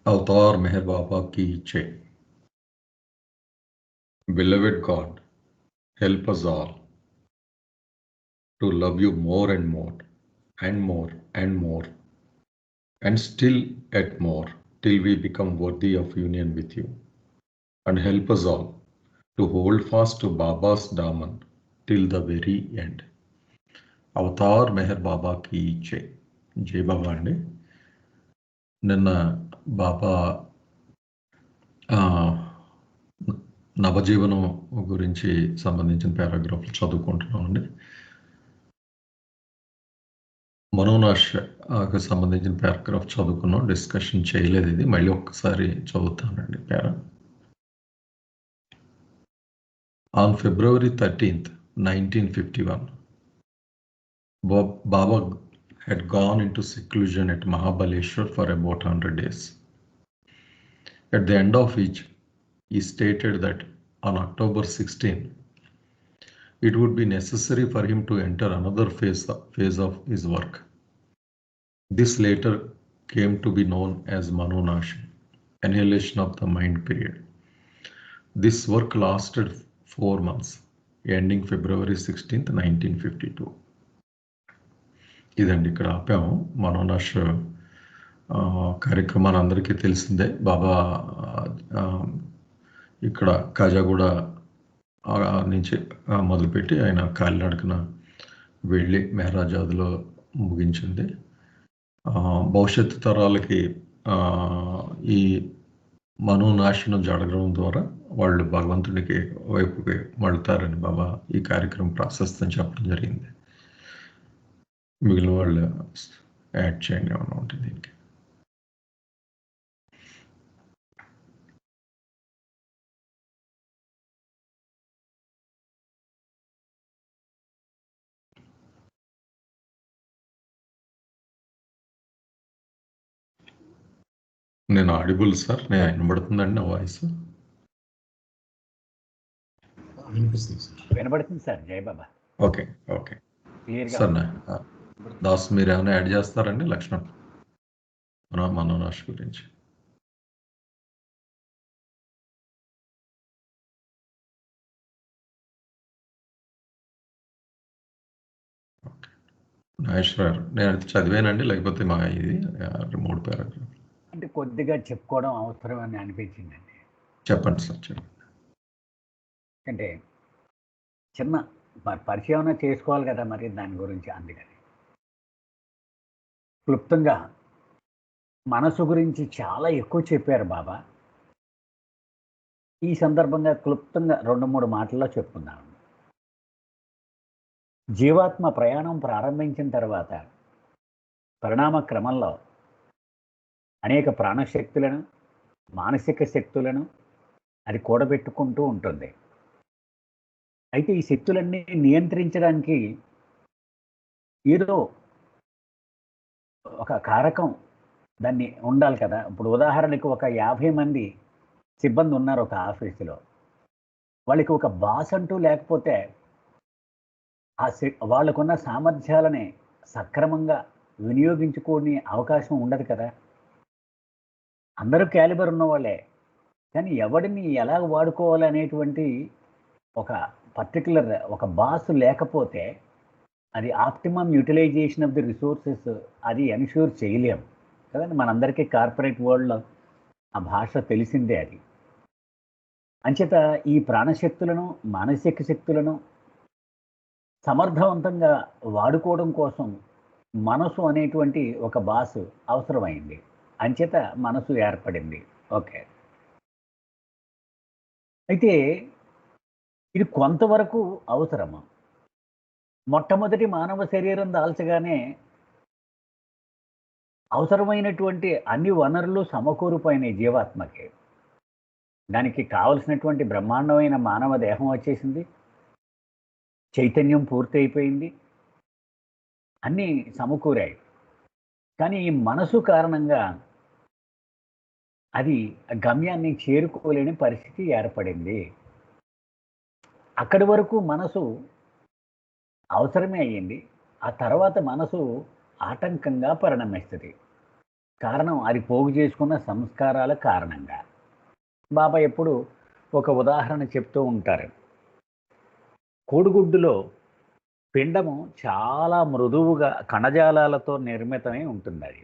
अवतार मेहर बाबा की जय. Beloved God, help us all to love you more and more and more and more and still yet more till we become worthy of union with you. And help us all to hold fast to Baba's Daman till the very end. Avatar Meher బాబాకి జై. జై బాబా అండి. నిన్న బాబా నవజీవనం గురించి సంబంధించిన పారాగ్రాఫ్లు చదువుకుంటున్నామండి. మనోనాష్కి సంబంధించిన paragraph చదువుకున్నాం, discussion చేయలేదు. ఇది మళ్ళీ ఒక్కసారి చదువుతానండి. On February 13th, 1951, Baba had gone into seclusion at Mahabaleshwar for about 100 days. At the end of which, he stated that on October 16, it would be necessary for him to enter another phase of his work. This later came to be known as Manonash, annihilation of the mind period. This work lasted 4 months, ending February 16th, 1952. ఇదండి ఇక్కడ ఆపాము. మనోనాష్ కార్యక్రమాన్ని అందరికీ తెలిసిందే. బాబా ఇక్కడ కాజాగూడ నుంచి మొదలుపెట్టి ఆయన కాలినడకన వెళ్ళి మెహరాజాద్లో ముగించింది. భవిష్యత్తు తరాలకి ఈ మనోనాశనం జరగడం ద్వారా వాళ్ళు భగవంతుడికి వైపుకి మళ్తారని బాబా ఈ కార్యక్రమం ప్రాశస్త్యం చెప్పడం జరిగింది. మిగిలిన వాళ్ళు యాడ్ చేయండి ఏమైనా ఉంటుంది దీనికి. నేను ఆడిబుల్ సార్, నేను వినబడుతుందండి నా వాయిస్? వినబడుతుంది సార్. జై బాబా. Okay okay sir. దాస్ మీరు ఏమైనా యాడ్ చేస్తారండి లక్ష్మణ్ మనోనాష్ గురించి? నాగేశ్వర నేను చదివానండి, లేకపోతే మా ఇది 3 పారాగ్రాఫ్ అంటే కొద్దిగా చెప్పుకోవడం అవసరం అని అనిపించిందండి. చెప్పండి సార్, చెప్పండి. అంటే చిన్న పరిచయం చేసుకోవాలి కదా మరి దాని గురించి. అందుకని క్లుప్తంగా మనసు గురించి చాలా ఎక్కువ చెప్పారు బాబా. ఈ సందర్భంగా క్లుప్తంగా 2-3 మాటల్లో చెప్పుకుందాం. జీవాత్మ ప్రయాణం ప్రారంభించిన తర్వాత పరిణామ క్రమంలో అనేక ప్రాణశక్తులను, మానసిక శక్తులను అది కూడబెట్టుకుంటూ ఉంటుంది. అయితే ఈ శక్తులన్నీ నియంత్రించడానికి ఏదో ఒక కారకం దాన్ని ఉండాలి కదా. ఇప్పుడు ఉదాహరణకు ఒక 50 మంది సిబ్బంది ఉన్నారు ఒక ఆఫీసులో. వాళ్ళకి ఒక బాస్ అంటూ లేకపోతే వాళ్ళకున్న సామర్థ్యాలని సక్రమంగా వినియోగించుకునే అవకాశం ఉండదు కదా. అందరూ క్యాలిబర్ ఉన్నవాళ్ళే, కానీ ఎవడిని ఎలా వాడుకోవాలి అనేటువంటి ఒక పర్టికులర్ ఒక బాస్ లేకపోతే అది optimum utilization of the resources అది ఎన్ష్యూర్ చేయలేము కదండి. మనందరికీ కార్పొరేట్ వరల్డ్లో ఆ భాష తెలిసిందే. అది అంచేత ఈ ప్రాణశక్తులను, మానసిక శక్తులను సమర్థవంతంగా వాడుకోవడం కోసం మనసు అనేటువంటి ఒక బాస్ అవసరమైంది. అంచేత మనసు ఏర్పడింది. ఓకే. అయితే ఇది కొంతవరకు అవసరము. మొట్టమొదటి మానవ శరీరం దాల్చగానే అవసరమైనటువంటి అన్ని వనరులు సమకూరిపోయినాయి జీవాత్మకి. దానికి కావలసినటువంటి బ్రహ్మాండమైన మానవ దేహం వచ్చేసింది, చైతన్యం పూర్తి అయిపోయింది, అన్నీ సమకూరాయి. కానీ ఈ మనసు కారణంగా అది గమ్యాన్ని చేరుకోలేని పరిస్థితి ఏర్పడింది. అక్కడి వరకు మనసు అవసరమే అయ్యింది. ఆ తర్వాత మనసు ఆటంకంగా పరిణమిస్తుంది. కారణం అది పోగు చేసుకున్న సంస్కారాల కారణంగా. బాబా ఎప్పుడు ఒక ఉదాహరణ చెప్తూ ఉంటారు. కోడిగుడ్డులో పిండము చాలా మృదువుగా కణజాలాలతో నిర్మితమై ఉంటుంది. అది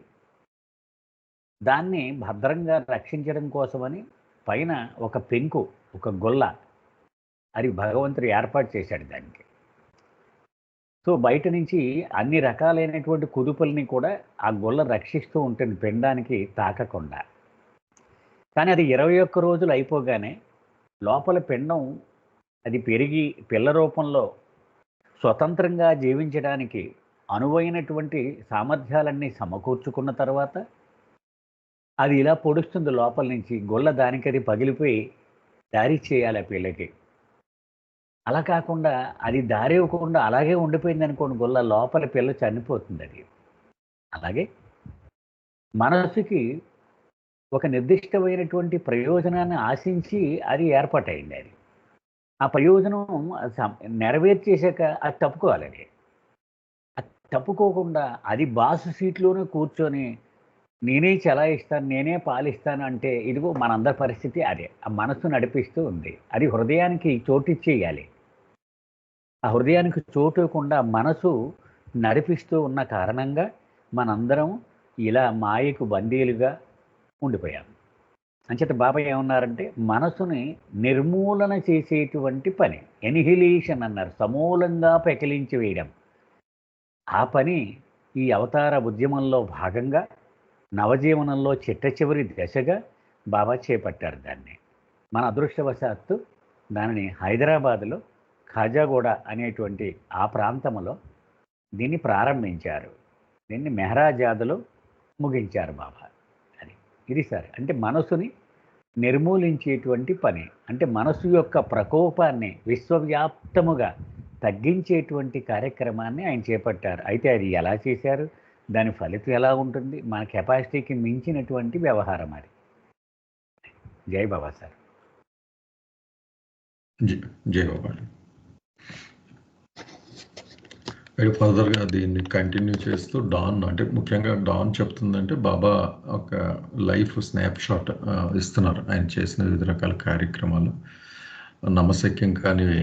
దాన్ని భద్రంగా రక్షించడం కోసమని పైన ఒక పెంకు, ఒక గొల్ల అది భగవంతుడు ఏర్పాటు చేశాడు దానికి. సో బయట నుంచి అన్ని రకాలైనటువంటి కుదుపుల్ని కూడా ఆ గొల్ల రక్షిస్తూ ఉంటుంది పిండానికి తాకకుండా. కానీ అది 21 రోజులు అయిపోగానే లోపల పిండం అది పెరిగి పిల్ల రూపంలో స్వతంత్రంగా జీవించడానికి అనువైనటువంటి సామర్థ్యాలన్నీ సమకూర్చుకున్న తర్వాత అది ఇలా పొడుస్తుంది లోపల నుంచి. గొల్ల దానికి అది పగిలిపోయి దారి చేయాలి ఆ పిల్లకి. అలా కాకుండా అది దారి ఇవ్వకుండా అలాగే ఉండిపోయింది అనుకోండి, గొల్ల లోపల పిల్ల చనిపోతుంది. అది అలాగే మనసుకి ఒక నిర్దిష్టమైనటువంటి ప్రయోజనాన్ని ఆశించి అది ఏర్పాటైంది. అది ఆ ప్రయోజనం నెరవేర్చేశాక అది తప్పుకోవాలి. అది తప్పుకోకుండా అది బాసు సీట్లోనే కూర్చొని నేనే చలాయిస్తాను, నేనే పాలిస్తాను అంటే ఇదిగో మనందరి పరిస్థితి అదే. ఆ మనసు నడిపిస్తూ ఉంది. అది హృదయానికి చోటిచ్చేయాలి. ఆ హృదయానికి చోటు ఇవ్వకుండా మనసు నడిపిస్తూ ఉన్న కారణంగా మనందరం ఇలా మాయకు బందీలుగా ఉండిపోయాం. అంచేత బాబా ఏమన్నారంటే మనసుని నిర్మూలన చేసేటువంటి పని, ఎనిహిలేషన్ అన్నారు, సమూలంగా పెకిలించి వేయడం. ఆ పని ఈ అవతార ఉద్యమంలో భాగంగా నవజీవనంలో చిట్ట చివరి దశగా బాబా చేపట్టారు దాన్ని. మన అదృష్టవశాత్తు దానిని హైదరాబాదులో ఖాజాగూడ అనేటువంటి ఆ ప్రాంతంలో దీన్ని ప్రారంభించారు. దీన్ని మెహరాజాదులో ముగించారు బాబా. అది ఇది సార్ అంటే మనసుని నిర్మూలించేటువంటి పని, అంటే మనసు యొక్క ప్రకోపాన్ని విశ్వవ్యాప్తముగా తగ్గించేటువంటి కార్యక్రమాన్ని ఆయన చేపట్టారు. అయితే అది ఎలా చేశారు, దాని ఫలితం ఎలా ఉంటుంది, మన కెపాసిటీకి మించినటువంటి వ్యవహారం అది. జై బాబా సార్. జై బాబా. ఫర్దర్గా దీన్ని కంటిన్యూ చేస్తూ డాన్, అంటే ముఖ్యంగా డాన్ చెప్తుందంటే బాబా ఒక లైఫ్ స్నాప్ షాట్ ఇస్తున్నారు ఆయన చేసిన వివిధ రకాల కార్యక్రమాలు. నమ్మశక్యం కానివి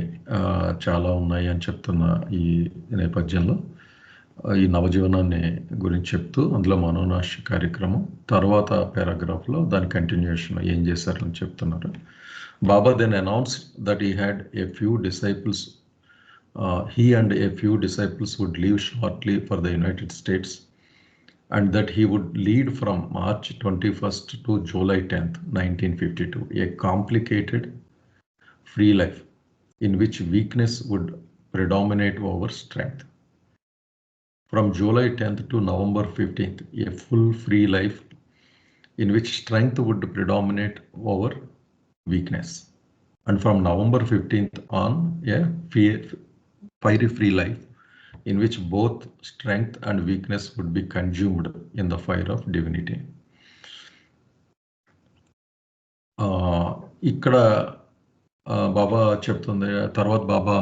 చాలా ఉన్నాయి అని చెప్తున్న ఈ నేపథ్యంలో ఈ నవజీవనాన్ని గురించి చెప్తూ అందులో మనోనాశ కార్యక్రమం తర్వాత పారాగ్రాఫ్లో దాని కంటిన్యూషన్ ఏం చేశారని చెప్తున్నారు. Baba then announced that he had a few disciples. He and a few disciples would leave shortly for the United States, and that he would lead from March 21st to July 10th, 1952, a complicated free life in which weakness would predominate over strength. From July 10th to November 15th, a full free life in which strength would predominate over weakness. And from November 15th on, a fiery free life in which both strength and weakness would be consumed in the fire of divinity. ఇక్కడ బాబా చెప్తుంది. తర్వాత బాబా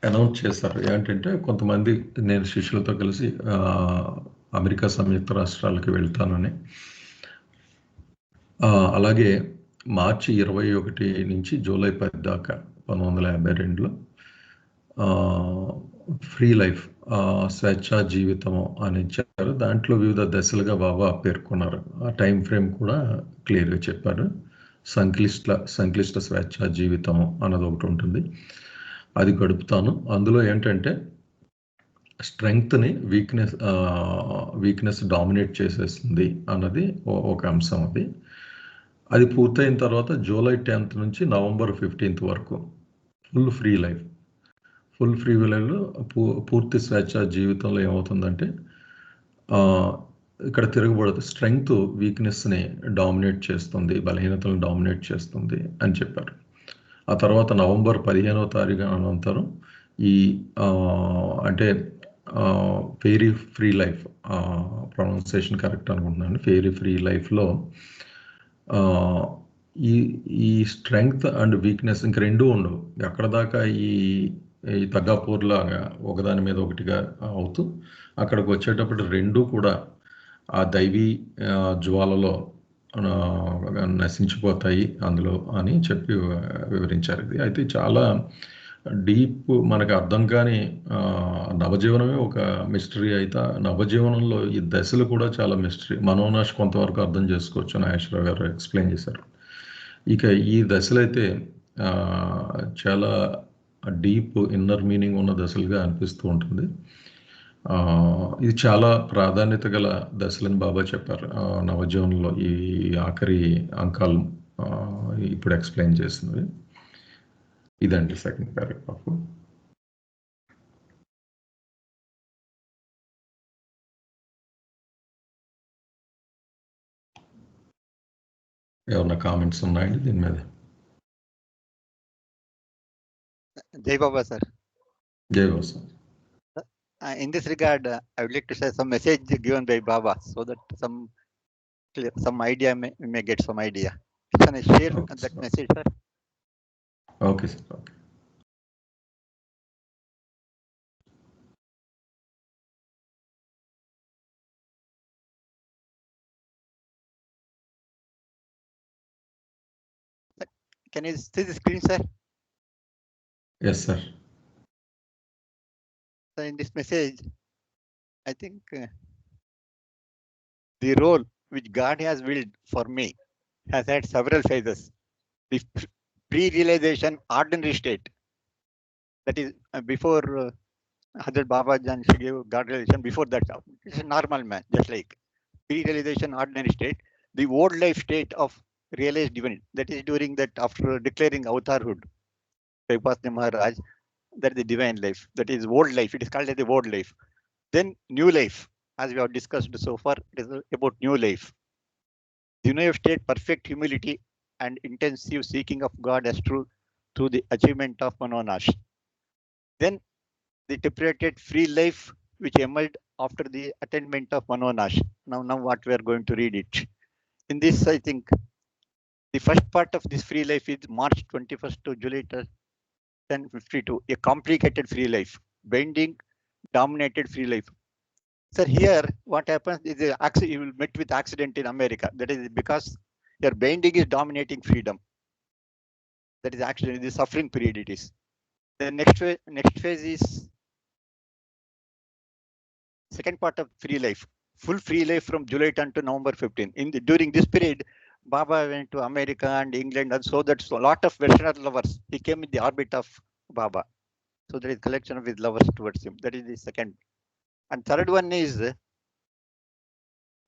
announce చేశారు ఏంటంటే కొంతమంది నేను శిష్యులతో కలిసి America సంయుక్త రాష్ట్రాలకి వెళ్తానని, అలాగే మార్చి 21 నుంచి జూలై 10 దాకా 1952లో ఫ్రీ లైఫ్ స్వేచ్ఛా జీవితము అని ఇచ్చారు. దాంట్లో వివిధ దశలుగా బాబా పేర్కొన్నారు. ఆ టైం ఫ్రేమ్ కూడా క్లియర్గా చెప్పారు. సంక్లిష్ట స్వేచ్ఛా జీవితము అన్నది ఒకటి ఉంటుంది, అది గడుపుతాను. అందులో ఏంటంటే స్ట్రెంగ్త్ని వీక్నెస్ డామినేట్ చేసేస్తుంది అన్నది ఒక అంశం. అది పూర్తయిన తర్వాత జూలై 10th నుంచి నవంబర్ 15th వరకు full free life. Full free లైఫ్లో పూర్తి స్వేచ్ఛ జీవితంలో ఏమవుతుందంటే ఇక్కడ తిరగబడుతుంది. స్ట్రెంగ్త్ వీక్నెస్ని డామినేట్ చేస్తుంది, బలహీనతలను డామినేట్ చేస్తుంది అని చెప్పారు. ఆ తర్వాత నవంబర్ 15వ తారీఖు అనంతరం ఈ అంటే fairy free life, pronunciation correct అనుకుంటున్నాను, ఫెయిరీ ఫ్రీ లైఫ్లో ఈ స్ట్రెంగ్త్ అండ్ వీక్నెస్ ఇంక రెండూ ఉండవు. అక్కడ దాకా ఈ ఈ తగ్గాపూర్ లాగా ఒకదాని మీద ఒకటిగా అవుతూ అక్కడికి వచ్చేటప్పుడు రెండు కూడా ఆ దైవీ జ్వాలలో నశించిపోతాయి అందులో అని చెప్పి వివరించారు. ఇది అయితే చాలా డీప్, మనకు అర్థం కాని నవజీవనమే ఒక మిస్టరీ. అయితే నవజీవనంలో ఈ దశలు కూడా చాలా మిస్టరీ. మనోనాష్ కొంతవరకు అర్థం చేసుకోవచ్చు, నాగేశ్వరరావు గారు ఎక్స్ప్లెయిన్ చేశారు. ఇక ఈ దశలైతే చాలా డీప్ ఇన్నర్ మీనింగ్ ఉన్న దశలుగా అనిపిస్తూ ఉంటుంది. ఇది చాలా ప్రాధాన్యత గల దశలని బాబా చెప్పారు నవజీవనంలో. ఈ ఆఖరి అంకాలు ఇప్పుడు ఎక్స్ప్లెయిన్ చేసినవి ఇదండి సెకండ్ పారాగ్రాఫ్. ఏమన్నా కామెంట్స్ ఉన్నాయండి దీని మీద? Jai Baba, sir. జై బాబా sir. In this regard, I would like to share some message given by Baba so that some idea we may get some idea. Can I share Okay, that sir. message, sir? Okay sir. Okay. Can you see the screen, sir? Yes sir. So in this message, I think the role which God has willed for me has had several phases. The pre-realization ordinary state, that is before Hazrat Baba Jan she gave God realization. Before that, it's a normal man, just like pre-realization ordinary state. The old life state of realized divinity, that is during that after declaring avatarhood, Prabhupada Maharaj, that is the divine life, that is old life. It is called as the old life. Then new life, as we have discussed so far, it is about new life. The new state, perfect humility and intensive seeking of God as truth through the achievement of Manonash. Then the separated free life which emerged after the attainment of Manonash. Now what we are going to read it. In this, I think the first part of this free life is March 21st to July 1052, a complicated free life, binding, dominated free life. Sir, here what happens is you will meet with accident in America. That is because your binding is dominating freedom. That is actually the suffering period it is. The next phase is second part of free life, full free life from July 10 to November 15. During this period, Baba went to America and England, and so that's a lot of Western lovers. He came in the orbit of Baba. So there is collection of his lovers towards him. That is the second. And third one is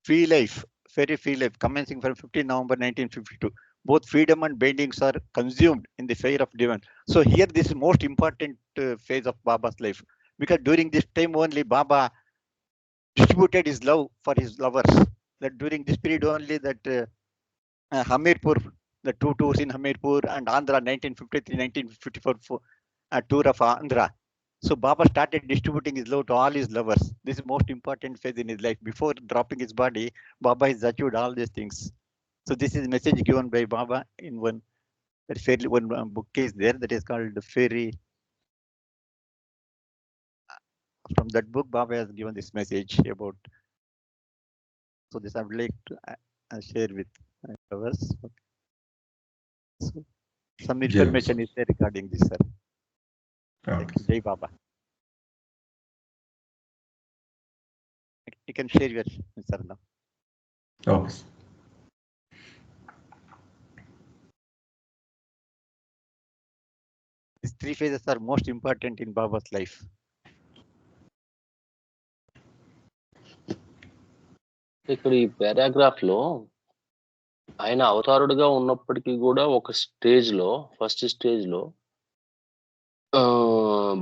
free life, very free life, commencing from 15 November 1952. Both freedom and bindings are consumed in the fire of divine. So here this is most important phase of Baba's life, because during this time only Baba distributed his love for his lovers. That during this period only that Hamirpur, the two tours in Hamirpur and Andhra 1953-1954 tour of Andhra. So Baba started distributing his love to all his lovers. This is most important phase in his life. Before dropping his body, Baba has achieved all these things. So this is a message given by Baba in one book is there that is called Fairy. From that book, Baba has given this message about. So this I would like to share with my lovers. So some information is there regarding this, sir. Thank you. Jai Baba. You can share your answer now. Okay. These three phases are most important in Baba's life. ఇక్కడ ఈ paragraph లో ఆయన అవతారుడుగా ఉన్నప్పటికీ కూడా ఒక stage లో, first stage లో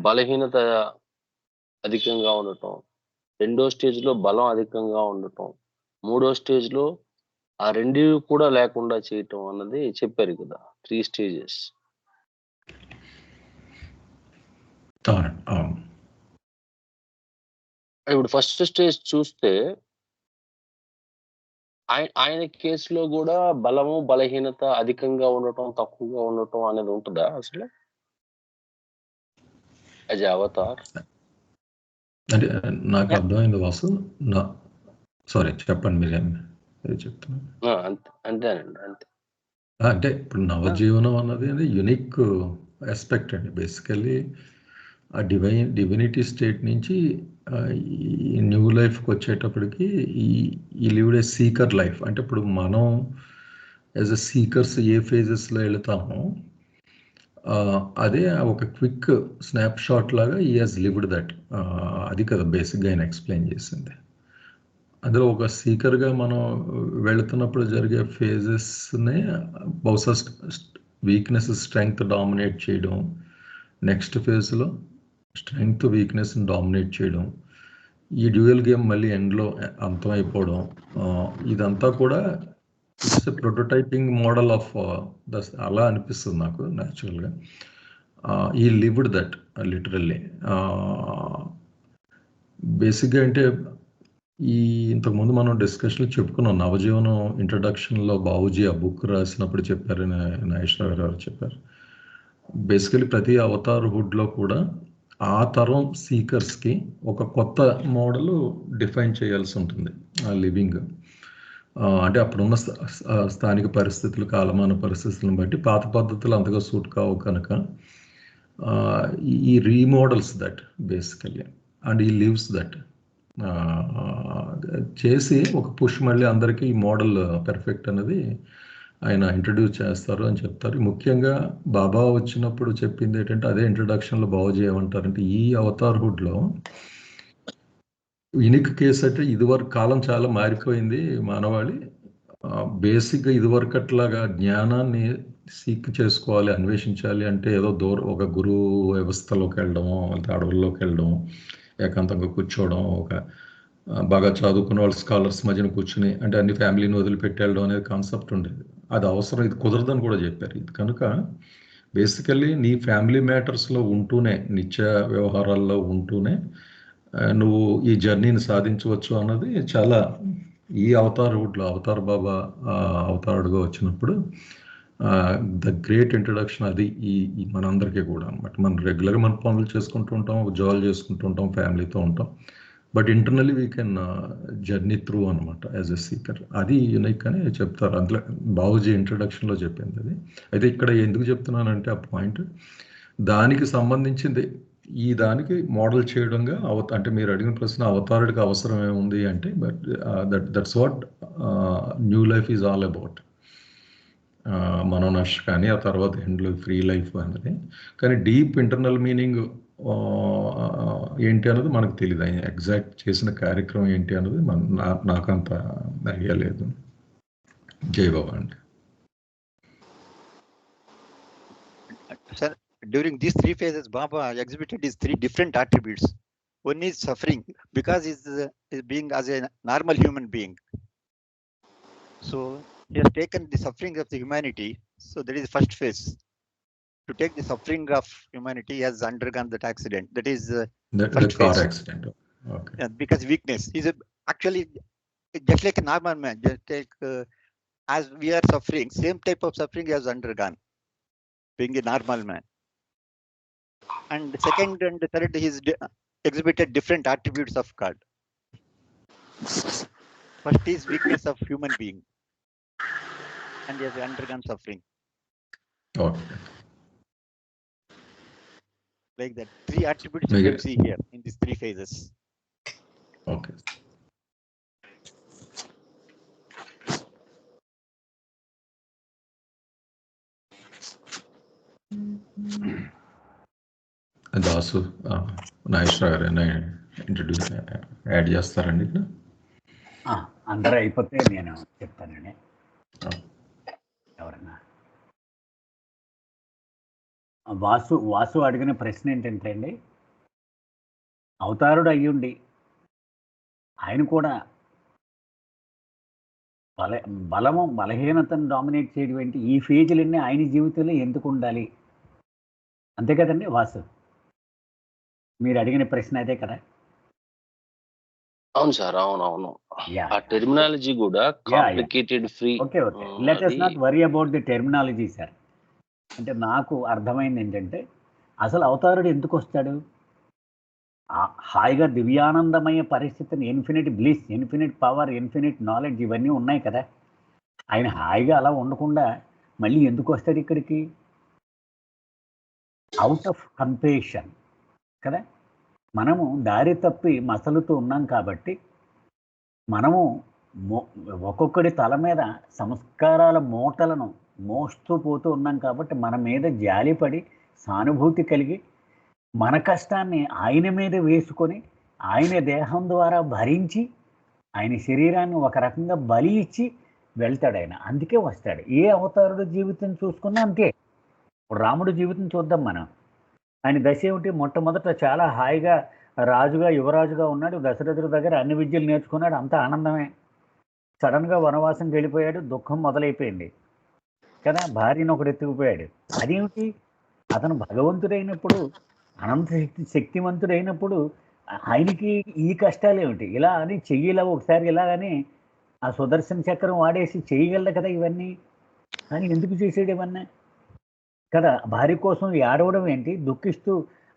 బలహీనత అధికంగా ఉండటం, రెండో స్టేజ్ లో బలం అధికంగా ఉండటం, మూడో స్టేజ్ లో ఆ రెండు కూడా లేకుండా చేయటం అన్నది చెప్పారు కదా, 3 స్టేజెస్. ఇప్పుడు ఫస్ట్ స్టేజ్ చూస్తే ఆయన కేసులో కూడా బలము బలహీనత అధికంగా ఉండటం తక్కువగా ఉండటం అనేది ఉంటుందా అసలు? As Avatar. అంటే నాకు Yeah. అర్థమైంది వాసు. సారీ చెప్పండి మీరేమి చెప్తున్నారు. అంతేనండి, అంతే. అంటే ఇప్పుడు నవజీవనం అన్నది యునిక్ ఆస్పెక్ట్ అండి. బేసికల్లీ ఆ డివినిటీ స్టేట్ నుంచి ఈ న్యూ లైఫ్కి వచ్చేటప్పటికి ఈ లివ్డ్ ఏ సీకర్ లైఫ్. అంటే ఇప్పుడు మనం యాజ్ అ సీకర్స్ ఏ ఫేజెస్లో వెళతామో అదే ఒక క్విక్ స్నాప్ షాట్ లాగా ఈ హాజ్ లివ్డ్ దట్. అది కదా బేసిక్గా ఆయన ఎక్స్ప్లెయిన్ చేసింది. అందులో ఒక సీకర్గా మనం వెళుతున్నప్పుడు జరిగే ఫేజెస్నే బహుశా వీక్నెస్ స్ట్రెంగ్త్ డామినేట్ చేయడం, నెక్స్ట్ ఫేజ్లో స్ట్రెంగ్త్ వీక్నెస్ని డామినేట్ చేయడం, ఈ డ్యూయల్ గేమ్ మళ్ళీ ఎండ్లో అంతమైపోవడం, ఇదంతా కూడా it's a prototyping model of అలా అనిపిస్తుంది నాకు న్యాచురల్గా. ఈ లివ్డ్ దట్ లిటరల్లీ. బేసిక్గా అంటే ఇంతకుముందు మనం డిస్కషన్లో చెప్పుకున్నాం. నవజీవనం ఇంట్రడక్షన్లో బాబూజీ ఆ బుక్ రాసినప్పుడు చెప్పారు, నాగేశ్వరరావు గారు చెప్పారు. బేసికలీ ప్రతి అవతార్హుడ్లో కూడా ఆ తరం సీకర్స్కి ఒక కొత్త మోడల్ డిఫైన్ చేయాల్సి ఉంటుంది. ఆ లివింగ్ అంటే అప్పుడున్న స్థానిక పరిస్థితులు, కాలమాన పరిస్థితులను బట్టి పాత పద్ధతులు అంతగా సూట్ కావు కనుక ఈ రీమోడల్స్ దట్ బేసికల్లీ అండ్ ఈ లివ్స్ దట్ చేసి ఒక పుష్ మళ్ళీ అందరికీ ఈ మోడల్ పెర్ఫెక్ట్ అనేది ఆయన ఇంట్రడ్యూస్ చేస్తారు అని చెప్తారు. ముఖ్యంగా బాబా వచ్చినప్పుడు చెప్పింది ఏంటంటే అదే ఇంట్రడక్షన్లో బాబుజీ ఏమంటారంటే ఈ అవతార్హుడ్లో యూనిక్ కేసు అంటే ఇదివరకు కాలం చాలా మారిపోయింది మానవాళి. బేసిక్గా ఇదివరకు అట్లాగా జ్ఞానాన్ని సీక్ చేసుకోవాలి, అన్వేషించాలి అంటే ఏదో ఒక గురువు వ్యవస్థలోకి వెళ్ళడమో, అడవుల్లోకి వెళ్ళడమో, ఏకాంతంగా కూర్చోవడం, ఒక బాగా చదువుకున్న వాళ్ళు స్కాలర్స్ మధ్యన కూర్చుని అంటే అన్ని ఫ్యామిలీని వదిలిపెట్టి వెళ్ళడం అనేది కాన్సెప్ట్ ఉండేది. అది అవసరం, ఇది కుదరదని కూడా చెప్పారు. ఇది కనుక బేసికల్లీ నీ ఫ్యామిలీ మ్యాటర్స్లో ఉంటూనే, నిత్య వ్యవహారాల్లో ఉంటూనే నువ్వు ఈ జర్నీని సాధించవచ్చు అన్నది చాలా ఈ అవతార్హుడ్లో అవతార్ బాబా అవతారుడుగా వచ్చినప్పుడు ద గ్రేట్ ఇంట్రడక్షన్ అది ఈ మనందరికీ కూడా అనమాట. మనం రెగ్యులర్గా మన పనులు చేసుకుంటూ ఉంటాం, ఉద్యోగాలు చేసుకుంటూ ఉంటాం, ఫ్యామిలీతో ఉంటాం, but internally we can journey through అనమాట యాజ్ ఎ సీకర్. అది యూనిక్ అని చెప్తారు. అందులో బాబూజీ ఇంట్రడక్షన్లో చెప్పింది అది. అయితే ఇక్కడ ఎందుకు చెప్తున్నానంటే ఆ పాయింట్ దానికి సంబంధించింది ఈ దానికి మోడల్ చేయడంగా అంటే మీరు అడిగిన ప్రశ్న అవతారుడికి అవసరం ఏముంది అంటే, but that's what new life is all about. Manonash కానీ ఆ తర్వాత ఎండ్లో ఫ్రీ లైఫ్ అనేది. కానీ డీప్ ఇంటర్నల్ మీనింగ్ ఏంటి అన్నది మనకు తెలియదు. ఆయన ఎగ్జాక్ట్ చేసిన కార్యక్రమం ఏంటి అన్నది నాకంత ఐడియా లేదు. జై బాబా అండి. Sir, during these three phases, Baba exhibited his three different attributes. One is suffering because he's being as a normal human being. So he has taken the suffering of the humanity. So that is the first phase. To take the suffering of humanity, he has undergone that accident. That is the car accident. Okay. Yeah, because weakness. He's actually just like a normal man. Just like as we are suffering, same type of suffering he has undergone, being a normal man. And the second and the third, he's exhibited different attributes of God. First is weakness of human being, and he has undergone suffering. Okay. Like that, three attributes you can see here in these three phases. Okay. Dasu Nageswararao గారు introduce add చేస్తారండి. అందరూ అయిపోతే నేను చెప్తానండి. ఎవరన్నా వాసు అడిగిన ప్రశ్న ఏంటంటే అండి, అవతారుడు అయ్యుండి ఆయన కూడా బలహీనతను డామినేట్ చేయడం ఈ ఫేజ్లన్నీ ఆయన జీవితంలో ఎందుకు ఉండాలి? అంతే కదండి వాసు, మీరు అడిగిన ప్రశ్న అదే కదా? అవును సార్, అవునవును. ఆ టెర్మినాలజీ కూడా complicated free. Okay, let us not worry about the terminology sir. అంటే నాకు అర్థమైంది ఏంటంటే, అసలు అవతారుడు ఎందుకు వస్తాడు? హాయిగా దివ్యానందమయ పరిస్థితిని, infinite bliss, infinite power, infinite knowledge ఇవన్నీ ఉన్నాయి కదా. ఆయన హాయిగా అలా ఉండకుండా మళ్ళీ ఎందుకు వస్తాడు ఇక్కడికి? అవుట్ ఆఫ్ కంపేషన్ కదా. మనము దారి తప్పి మసలుతూ ఉన్నాం కాబట్టి, మనము ఒక్కొక్కడి తల మీద సంస్కారాల మూటలను మోస్తూ పోతూ ఉన్నాం కాబట్టి, మన మీద జాలిపడి సానుభూతి కలిగి మన కష్టాన్ని ఆయన మీద వేసుకొని, ఆయన దేహం ద్వారా భరించి, ఆయన శరీరాన్ని ఒక రకంగా బలి ఇచ్చి వెళ్తాడు ఆయన. అందుకే వస్తాడు. ఏ అవతారుడు జీవితం చూసుకున్నా అంతే. రాముడు జీవితం చూద్దాం మనం. ఆయన దశ ఏమిటి? మొట్టమొదట చాలా హాయిగా రాజుగా, యువరాజుగా ఉన్నాడు. దశరథుడి దగ్గర అన్ని విద్యలు నేర్చుకున్నాడు, అంతా ఆనందమే. సడన్గా వనవాసం వెళ్ళిపోయాడు, దుఃఖం మొదలైపోయింది కదా. భార్యను ఒకడు ఎత్తుకుపోయాడు. అదేమిటి? అతను భగవంతుడైనప్పుడు, అనంత శక్తివంతుడైనప్పుడు ఆయనకి ఈ కష్టాలు ఏమిటి? ఇలా అని చెయ్యిలా ఒకసారి ఇలా అని ఆ సుదర్శన చక్రం వాడేసి చేయగలడు కదా ఇవన్నీ. కానీ ఎందుకు చేసాడు ఇవన్నీ కదా? భార్య కోసం ఏడవడం ఏంటి? దుఃఖిస్తూ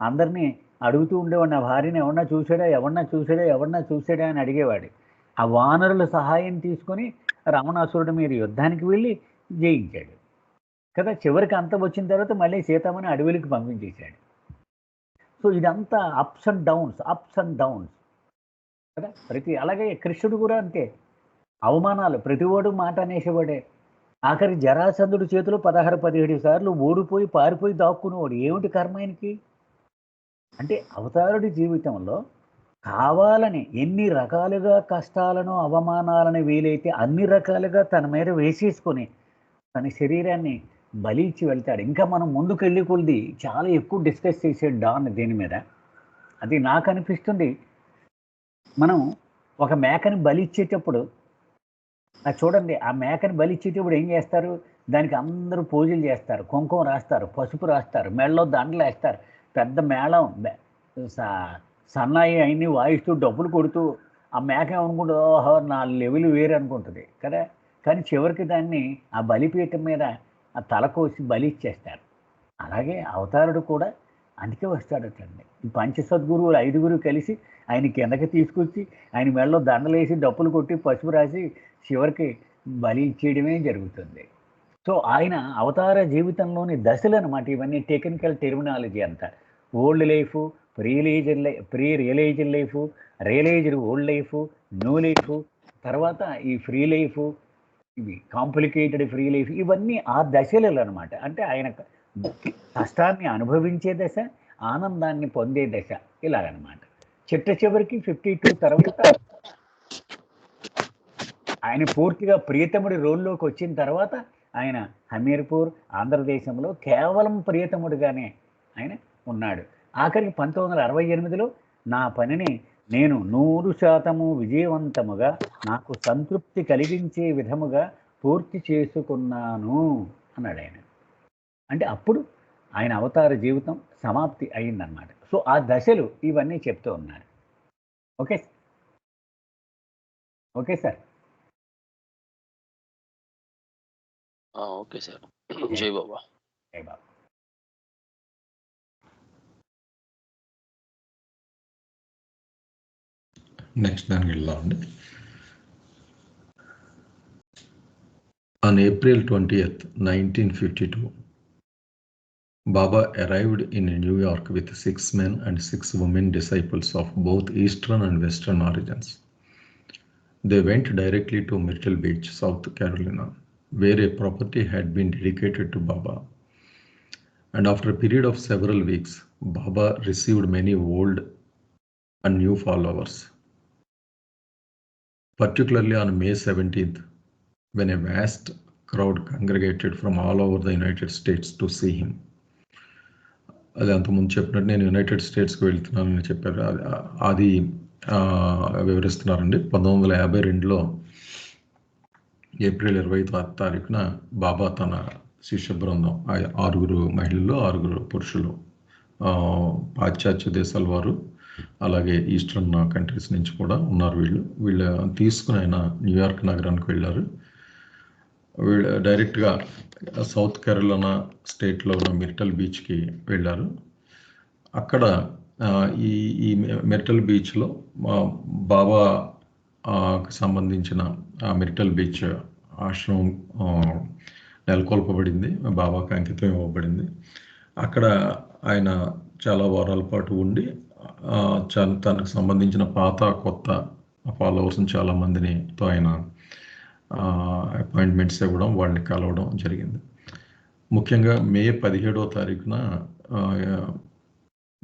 అందరినీ అడుగుతూ ఉండేవాడు, నా భార్యని ఎవరన్నా చూసాడా అని అడిగేవాడు. ఆ వానరుల సహాయం తీసుకొని రావణాసురుడి మీద యుద్ధానికి వెళ్ళి జయించాడు కదా. చివరికి అంత వచ్చిన తర్వాత మళ్ళీ సీతమ్మని అడవులకి పంపించేశాడు. సో ఇదంతా అప్స్ అండ్ డౌన్స్ కదా. అలాగే కృష్ణుడు కూడా అంతే. అవమానాలు, ప్రతివాడు మాట అనేసేవాడే. ఆఖరి జరాసంధుడి చేతిలో 16-17 సార్లు ఓడిపోయి పారిపోయి దాక్కునేవాడు. ఏమిటి కర్మ ఆయనకి? అంటే అవతారుడి జీవితంలో కావాలని ఎన్ని రకాలుగా కష్టాలను, అవమానాలను వీలైతే అన్ని రకాలుగా తన మీద వేసేసుకొని తన శరీరాన్ని బలి ఇచ్చి వెళ్తాడు. ఇంకా మనం ముందుకు వెళ్ళి కొలిది చాలా ఎక్కువ డిస్కస్ చేసాడు డాన్ దీని మీద. అది నాకు అనిపిస్తుంది, మనం ఒక మేకని బలి ఇచ్చేటప్పుడు చూడండి, ఆ మేకని బలి ఇచ్చేటప్పుడు ఏం చేస్తారు? దానికి అందరూ పూజలు చేస్తారు, కుంకుమ రాస్తారు, పసుపు రాస్తారు, మెడలో దండలు వేస్తారు, పెద్ద మేళం సన్నాయి అన్ని వాయిస్తూ డబ్బులు కొడుతూ ఆ మేక ఏమనుకుంటుంది, ఓహో నా లెవెల్ వేరు అనుకుంటుంది కదా. కానీ చివరికి దాన్ని ఆ బలిపీఠం మీద ఆ తల కోసి బలి ఇచ్చేస్తారు. అలాగే అవతారుడు కూడా అందుకే వస్తాడటండి. ఈ పంచసద్గురువులు 5గురు కలిసి ఆయన కిందకి తీసుకొచ్చి ఆయన మెడలో దండలేసి డప్పులు కొట్టి పసుపు రాసి చివరికి బలి ఇచ్చేయడమే జరుగుతుంది. సో ఆయన అవతార జీవితంలోని దశలు అనమాట ఇవన్నీ. టెక్నికల్ టెర్మినాలజీ అంతా old life, pre realized life, realized old life, new life, తర్వాత ఈ ఫ్రీ లైఫ్, ఇవి కాంప్లికేటెడ్ ఫ్రీ లైఫ్, ఇవన్నీ ఆ దశలు అనమాట. అంటే ఆయన కష్టాన్ని అనుభవించే దశ, ఆనందాన్ని పొందే దశ, ఇలాగనమాట. చివరికి 52 తర్వాత ఆయన పూర్తిగా ప్రియతముడి రోల్లోకి వచ్చిన తర్వాత ఆయన హమీర్పూర్ ఆంధ్రదేశంలో కేవలం ప్రియతముడిగానే ఆయన ఉన్నాడు. ఆఖరికి 1968లో నా పనిని నేను 100% విజయవంతముగా, నాకు సంతృప్తి కలిగించే విధముగా పూర్తి చేసుకున్నాను అన్నాడు ఆయన. అంటే అప్పుడు ఆయన అవతార జీవితం సమాప్తి అయిందన్నమాట. సో ఆ దశలు ఇవన్నీ చెప్తూ ఉన్నారు. Okay sir. Okay sir. జై బాబా. జై బాబా. నెక్స్ట్ దానికి వెళ్దామండి. On April 20th, 1952, Baba arrived in New York with 6 men and 6 women disciples of both Eastern and Western origins. They went directly to Myrtle Beach, South Carolina, where a property had been dedicated to Baba. And after a period of several weeks, Baba received many old and new followers. Particularly on May 17th, when a vast crowd congregated from all over the United States to see him. అది అంతకుముందు చెప్పినట్టు నేను United స్టేట్స్కి వెళ్తున్నానని చెప్పారు. అది వివరిస్తున్నారండి. 1952లో April 20వ బాబా తన శిష్య బృందం 6 మహిళలు 6 పురుషులు, పాశ్చాత్య దేశాల వారు, అలాగే ఈస్టర్న్ కంట్రీస్ నుంచి కూడా ఉన్నారు. వీళ్ళు తీసుకుని ఆయన న్యూయార్క్ నగరానికి వెళ్ళారు. వీళ్ళు డైరెక్ట్గా సౌత్ కేరళనా స్టేట్లో ఉన్న మిర్టల్ బీచ్కి వెళ్ళారు. అక్కడ ఈ ఈ మెరిటల్ బీచ్లో బాబా కు సంబంధించిన మెరిటల్ బీచ్ ఆశ్రమం నెలకొల్పబడింది, బాబాకి అంకితం ఇవ్వబడింది. అక్కడ ఆయన చాలా వారాల పాటు ఉండి తనకు సంబంధించిన పాత కొత్త ఫాలోవర్స్ని చాలామందితో ఆయన అపాయింట్మెంట్స్ ఇవ్వడం, వాళ్ళని కలవడం జరిగింది. ముఖ్యంగా మే 17వ తారీఖున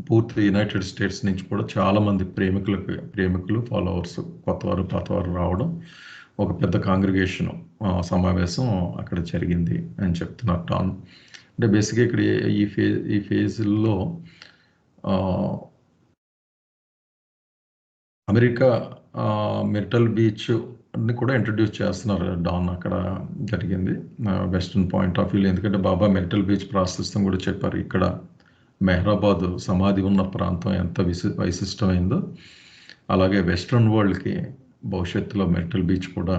పూర్తి యునైటెడ్ స్టేట్స్ నుంచి కూడా చాలామంది ప్రేమికులు ఫాలోవర్స్ కొత్తవారు పాతవారు రావడం, ఒక పెద్ద కాంగ్రిగేషన్ సమావేశం అక్కడ జరిగింది అని చెప్తున్నారు టాన్. అంటే బేసిక్గా ఇక్కడ ఈ ఫేజ్లో అమెరికా మెరిటల్ బీచ్ ని కూడా ఇంట్రడ్యూస్ చేస్తున్నారు డాన్. అక్కడ జరిగింది వెస్టర్న్ పాయింట్ ఆఫ్ వ్యూలో, ఎందుకంటే బాబా మెరిటల్ బీచ్ ప్రాశస్త్యం కూడా చెప్పారు. ఇక్కడ మెహ్రాబాద్ సమాధి ఉన్న ప్రాంతం ఎంత వైశిష్టమైందో, అలాగే వెస్ట్రన్ వరల్డ్కి భవిష్యత్తులో మెరిటల్ బీచ్ కూడా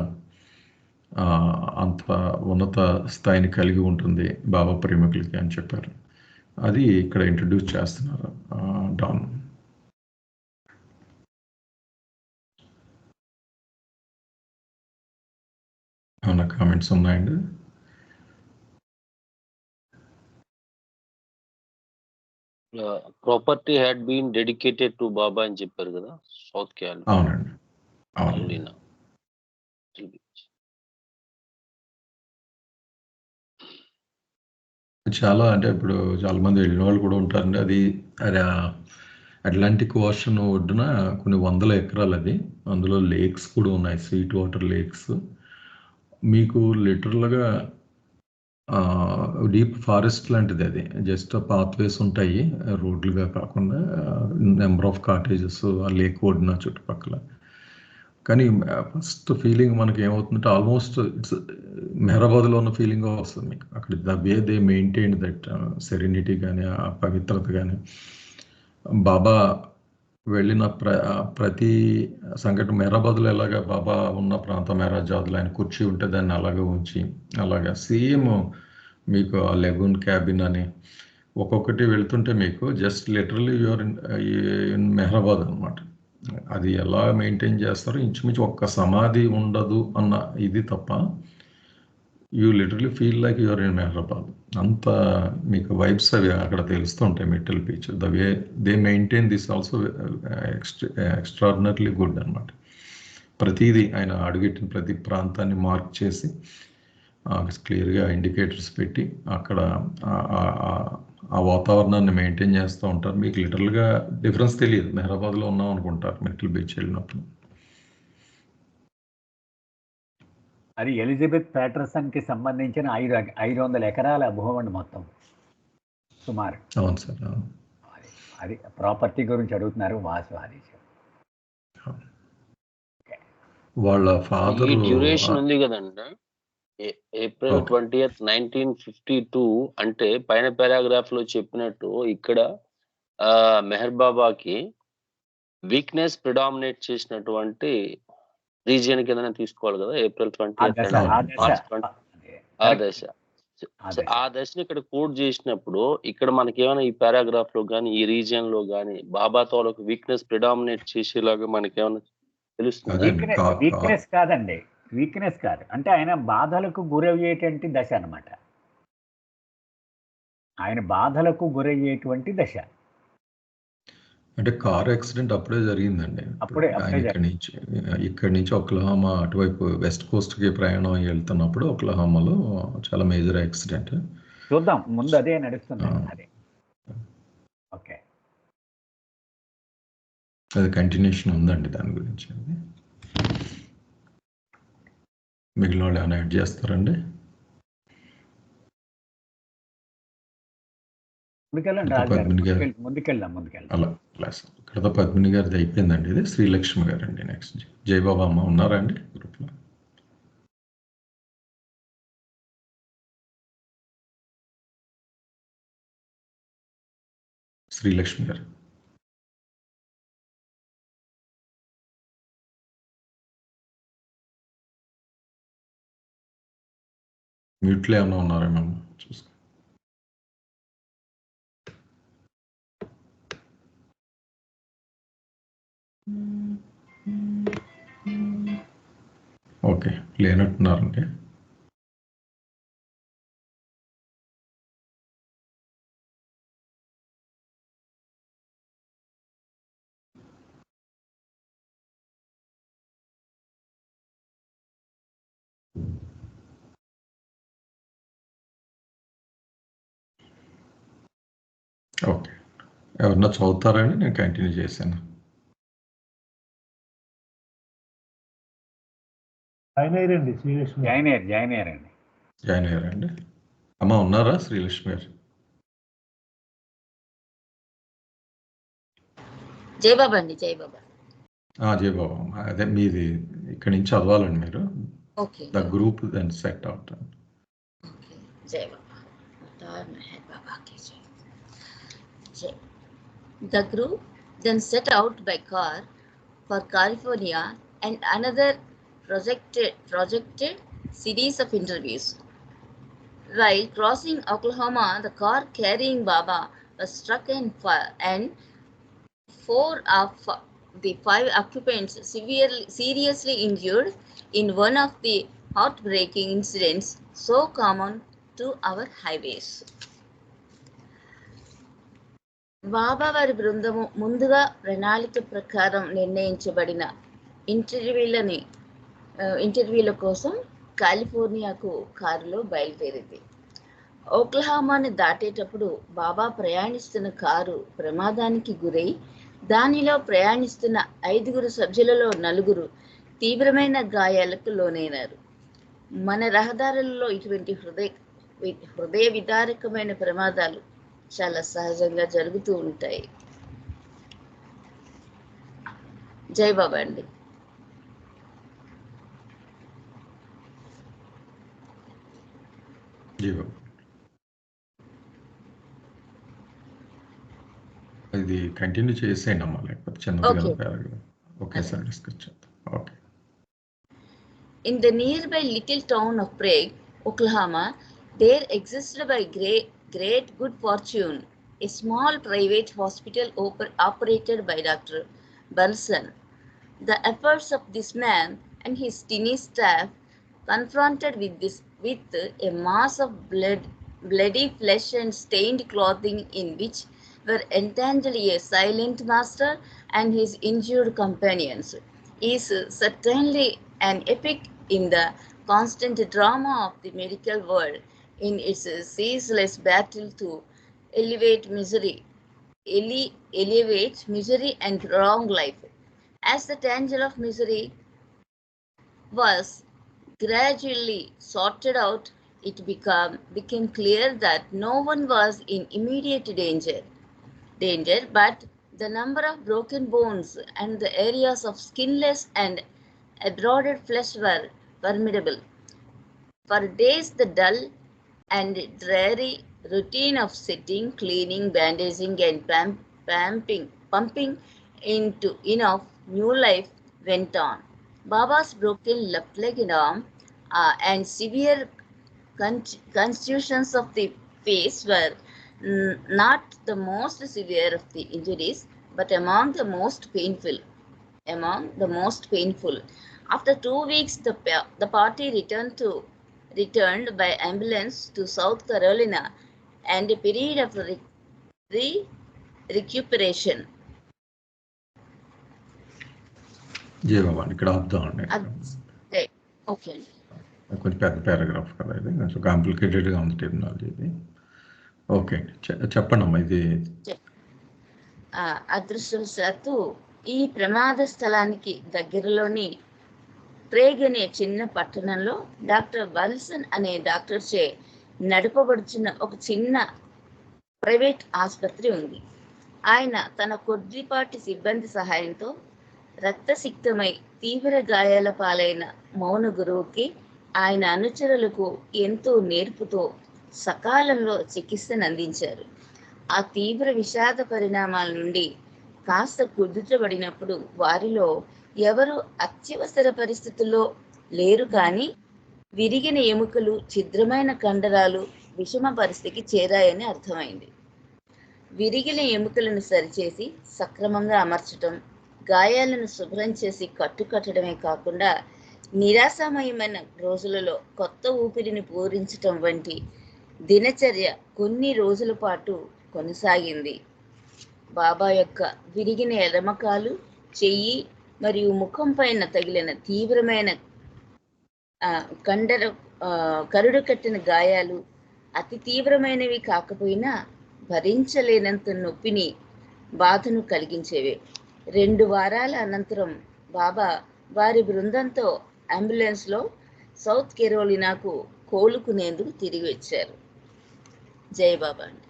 అంత ఉన్నత స్థాయిని కలిగి ఉంటుంది బాబా ప్రేమికులకి అని చెప్పారు. అది ఇక్కడ ఇంట్రడ్యూస్ చేస్తున్నారు డాన్. ఏమన్నా కామెంట్స్ ఉన్నాయండి? Property had been dedicated to Baba అని చెప్పారు కదా, సౌత్ క్యాలిఫోర్నియా. అవునండి, అవును. చాలా అంటే ఇప్పుడు చాలా మంది వెళ్ళిన వాళ్ళు కూడా ఉంటారండి. అది అట్లాంటిక్ ఓషన్ ఒడ్డున కొన్ని వందల ఎకరాలు అది. అందులో లేక్స్ కూడా ఉన్నాయి, స్వీట్ వాటర్ లేక్స్. మీకు లిటరల్గా డీప్ ఫారెస్ట్ లాంటిది అది. జస్ట్ పాత్వేస్ ఉంటాయి, రోడ్లుగా కాకుండా నెంబర్ ఆఫ్ కాటేజెస్ ఆ లేక్ ఒడ్డున చుట్టుపక్కల. కానీ ఫస్ట్ ఫీలింగ్ మనకి ఏమవుతుందంటే ఆల్మోస్ట్ ఇట్స్ మెహరాబాద్లో ఉన్న ఫీలింగ్ వస్తుంది మీకు. అక్కడ the way they maintain that serenity కానీ ఆ పవిత్రత కానీ. బాబా వెళ్ళిన ప్రతి సంఘటన మెహరాబాద్లో ఎలాగా బాబా ఉన్న ప్రాంతం మెహరాజాద్లో ఆయన కుర్చీ ఉంటే దాన్ని అలాగే ఉంచి అలాగా సేమ్ మీకు ఆ లెగూన్ క్యాబిన్ అని ఒక్కొక్కటి వెళ్తుంటే మీకు just literally you're in Meherabad అనమాట. అది ఎలా మెయింటైన్ చేస్తారో, ఇంచుమించు ఒక్క సమాధి ఉండదు అన్న ఇది తప్ప you literally feel like you're in Meherabad. అంత మీకు వైబ్స్ అవి అక్కడ తెలుస్తూ ఉంటాయి మెరిటల్ బీచ్. The way they maintain this also extraordinarily good అనమాట. ప్రతిదీ ఆయన అడుగెట్టిన ప్రతి ప్రాంతాన్ని మార్క్ చేసి క్లియర్గా ఇండికేటర్స్ పెట్టి అక్కడ ఆ వాతావరణాన్ని మెయింటైన్ చేస్తూ ఉంటారు. మీకు లిటరల్గా డిఫరెన్స్ తెలియదు, మెహరాబాద్లో ఉన్నాం అనుకుంటారు మెరిటల్ బీచ్ వెళ్ళినప్పుడు. అది ఎలిజబెత్ ప్యాటర్సన్కి సంబంధించిన 500 ఎకరాల భూమండి మొత్తం సుమారు. అవును సార్. అది ప్రాపర్టీ గురించి అడుగుతున్నారు వాసు. అది వాళ్ళ ఫాదర్ డ్యూరేషన్ ఉంది కదండి, ఏప్రిల్ 20th 1952 అంటే పైన పారాగ్రాఫ్ లో చెప్పినట్టు ఇక్కడ మెహర్ బాబాకి వీక్నెస్ ప్రిడామినేట్ చేసినటువంటి రీజియన్ కింద తీసుకోవాలి కదా, ఏప్రిల్ 20th ఆ దశని ఇక్కడ కోడ్ చేసినప్పుడు ఇక్కడ మనకి ఏమైనా ఈ పారాగ్రాఫ్ లో కానీ ఈ రీజియన్ లో కానీ బాబా తాలూకు వీక్నెస్ ప్రిడామినేట్ చేసేలాగా మనకి ఏమైనా తెలుస్తుంది? వీక్నెస్ కాదండి, వీక్నెస్ కాదు. అంటే ఆయన బాధలకు గురయ్యేటువంటి దశ అన్నమాట. ఆయన బాధలకు గురయ్యేటువంటి దశ. అంటే కార్ యాక్సిడెంట్ అప్పుడే జరిగిందండి. ఆయన ఇక్కడి నుంచి ఒక్లహామా అటువైపు వెస్ట్ కోస్ట్కి ప్రయాణం వెళ్తున్నప్పుడు ఒక్లహామాలో చాలా మేజర్ యాక్సిడెంట్. చూద్దాం, ముందు అదే నడుస్తుంది. అదే ఓకే, అది కంటిన్యూషన్ ఉందండి దాని గురించి. మిగిలిన వాళ్ళు ఏమైనా యాడ్ చేస్తారండి? ముందుకెళ్దాం. అలా క్లాస్ ఇక్కడ పద్మిని గారిది అయిపోయిందండి. ఇది శ్రీలక్ష్మి గారు అండి. నెక్స్ట్ జయబాబా అమ్మ ఉన్నారా అండి గ్రూప్లో? శ్రీలక్ష్మి గారు మ్యూట్లో ఏమైనా ఉన్నారేమో చూసుకో. ఓకే, లేనట్టున్నారండి. ఓకే, ఎవరన్నా చదువుతారండి? నేను కంటిన్యూ చేశాను. జాయిన్ అయ్యారండి శ్రీలక్ష్మి. జాయిన్ అయ్యారండి. జాయిన్ అయ్యారండి. అమ్మ ఉన్నారా శ్రీలక్ష్మి గారు? జయబాబా అండి. జయబాబా. జయబాబు, అదే మీది ఇక్కడి నుంచి చదవాలండి మీరు. Okay. The group then set out. Okay. జయబాబా. మెహర్ బాబా కి జై. జై. The group then set out by car for California and another projected series of interviews. While crossing Oklahoma, the car carrying Baba was struck and 4 of the 5 occupants seriously injured in one of the heartbreaking incidents so common to our highways. బాబా వారి బృందము ముందుగా ప్రణాళిక ప్రకారం నిర్ణయించబడిన ఇంటర్వ్యూల కోసం కాలిఫోర్నియాకు కారులో బయలుదేరింది. ఓక్లహామాని దాటేటప్పుడు బాబా ప్రయాణిస్తున్న car ప్రమాదానికి గురై దానిలో ప్రయాణిస్తున్న 5 సభ్యులలో 4 తీవ్రమైన గాయాలకు లోనైనారు. మన రహదారులలో ఇటువంటి హృదయ విదారకమైన ప్రమాదాలు చాలా సహజంగా జరుగుతూ ఉంటాయి. జై బాబా అండి. ఇది కంటిన్యూ చేసేయండి అమ్మా, లేకపోతే చిన్నదిగా ఒకేసారి డిస్కస్ చేద్దాం. Okay. In the nearby little town of Prague, Oklahoma, there existed by great good fortune a small private hospital operated by Dr. Bunsen. The efforts of this man and his tiny staff, confronted with a mass of bloody flesh and stained clothing in which were entangled a silent master and his injured companions, is certainly an epic in the constant drama of the medical world in its ceaseless battle to elevate misery and prolong life. As the tangle of misery was gradually sorted out, it became clear that no one was in immediate danger, but the number of broken bones and the areas of skinless and eroded flesh were formidable. For days, the dull and dreary routine of sitting, cleaning, bandaging, and pumping into enough new life went on. Baba's broken left leg and arm and severe contusions of the face were not the most severe of the injuries, but among the most painful. After 2 weeks, the party returned by ambulance to South Carolina, and a period of recuperation. ఇక్కడ ఆపుదామండి. Okay అండి. కొంచెం పెద్ద paragraph కదా, ఇది కొంచెం కాంప్లికేటెడ్గా ఉంది terminology ఇది. Okay అండి, చెప్పండి అమ్మా. ఇది అదృష్టవశాత్తు ఈ ప్రమాద స్థలానికి దగ్గరలోని ప్రేగ్ అనే చిన్న పట్టణంలో డాక్టర్ వల్సన్ అనే డాక్టర్చే నడపబడుచున్న ఒక చిన్న ప్రైవేట్ ఆసుపత్రి ఉంది. ఆయన తన కొద్దిపాటి సిబ్బంది సహాయంతో రక్తసిక్తమై తీవ్ర గాయాల పాలైన మౌన గురువుకి ఆయన అనుచరులకు ఎంతో నేర్పుతో సకాలంలో చికిత్సను అందించారు. ఆ తీవ్ర విషాద పరిణామాల నుండి కాస్త కుదుటపడినప్పుడు వారిలో ఎవరు అత్యవసర పరిస్థితుల్లో లేరు, కానీ విరిగిన ఎముకలు, ఛిద్రమైన కండరాలు విషమ పరిస్థితికి చేరాయని అర్థమైంది. విరిగిన ఎముకలను సరిచేసి సక్రమంగా అమర్చటం, గాయాలను శుభ్రం చేసి కట్టుకట్టడమే కాకుండా నిరాశమయమైన రోజులలో కొత్త ఊపిరిని పూరించటం వంటి దినచర్య కొన్ని రోజుల పాటు కొనసాగింది. బాబా యొక్క విరిగిన ఎడమకాలు, చెయ్యి మరియు ముఖం పైన తగిలిన తీవ్రమైన కరుడు కట్టిన గాయాలు అతి తీవ్రమైనవి కాకపోయినా భరించలేనంత నొప్పిని, బాధను కలిగించేవి. 2 వారాల అనంతరం బాబా వారి బృందంతో అంబులెన్స్లో సౌత్ కెరోలినాకు కోలుకునేందుకు తిరిగి వచ్చారు. జై బాబా అండి.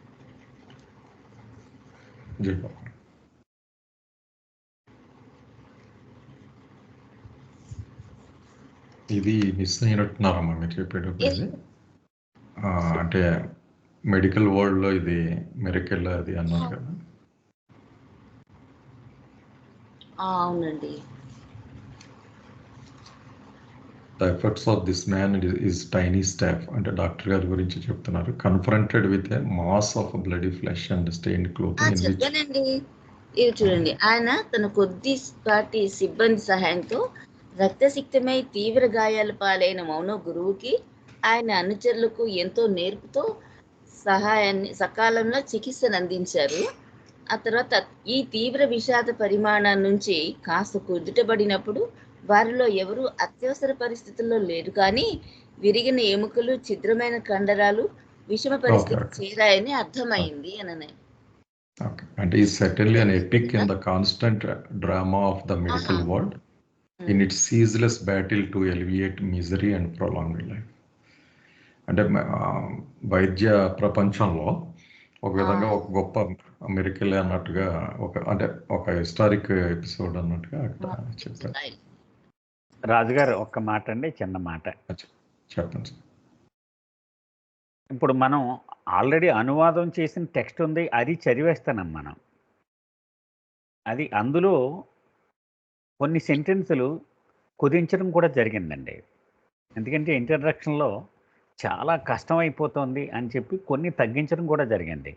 జై బాబా. ఇది మిస్ అయినట్టున్నారమ్మా మీరు చెప్పేటప్పుడు. ఇది అంటే మెడికల్ వరల్డ్లో ఇది మిరకిల్ అది అన్నారు కదా. అవునండి. The efforts of this man is tiny staff అంటే డాక్టర్ గారి గురించి చెప్తున్నారు. Confronted with a mass of bloody flesh and stained clothing. చెప్పానండి. ఇవి చూడండి, ఆయన తన కొద్దిపాటి సిబ్బంది సహాయంతో రక్తసిక్తమై తీవ్ర గాయాల పాలైన మౌన గురువుకి, ఆయన అనుచరులకు ఎంతో నేర్పుతో సహాయాన్ని సకాలంలో చికిత్సను అందించారు. ఆ తర్వాత ఈ తీవ్ర విషాద పరిమాణం నుంచి కాస్త కుదుటపడినప్పుడు వారిలో ఎవరూ అత్యవసర పరిస్థితుల్లో లేరు, కానీ విరిగిన ఎముకలు, ఛిద్రమైన కండరాలు విషమ పరిస్థితి చేరాయని అర్థమైంది అని. అంటే ఈ certainly an epic in the constant drama of the medical world in its ceaseless battle to alleviate misery and prolong life. అంటే వైద్య ప్రపంచంలో ఒక విధంగా ఒక గొప్ప మిరకిల్ అన్నట్టుగా ఒక హిస్టారిక్ ఎపిసోడ్ అన్నట్టుగా చెప్పారు. రాజుగారు ఒక్క మాట అండి, చిన్న మాట చెప్పండి. ఇప్పుడు మనం ఆల్రెడీ అనువాదం చేసిన టెక్స్ట్ ఉంది, అది చదివేస్తున్నాం మనం. అది అందులో కొన్ని సెంటెన్సులు కుదించడం కూడా జరిగిందండి. ఎందుకంటే ఇంట్రడక్షన్లో చాలా కష్టం అయిపోతుంది అని చెప్పి కొన్ని తగ్గించడం కూడా జరిగింది.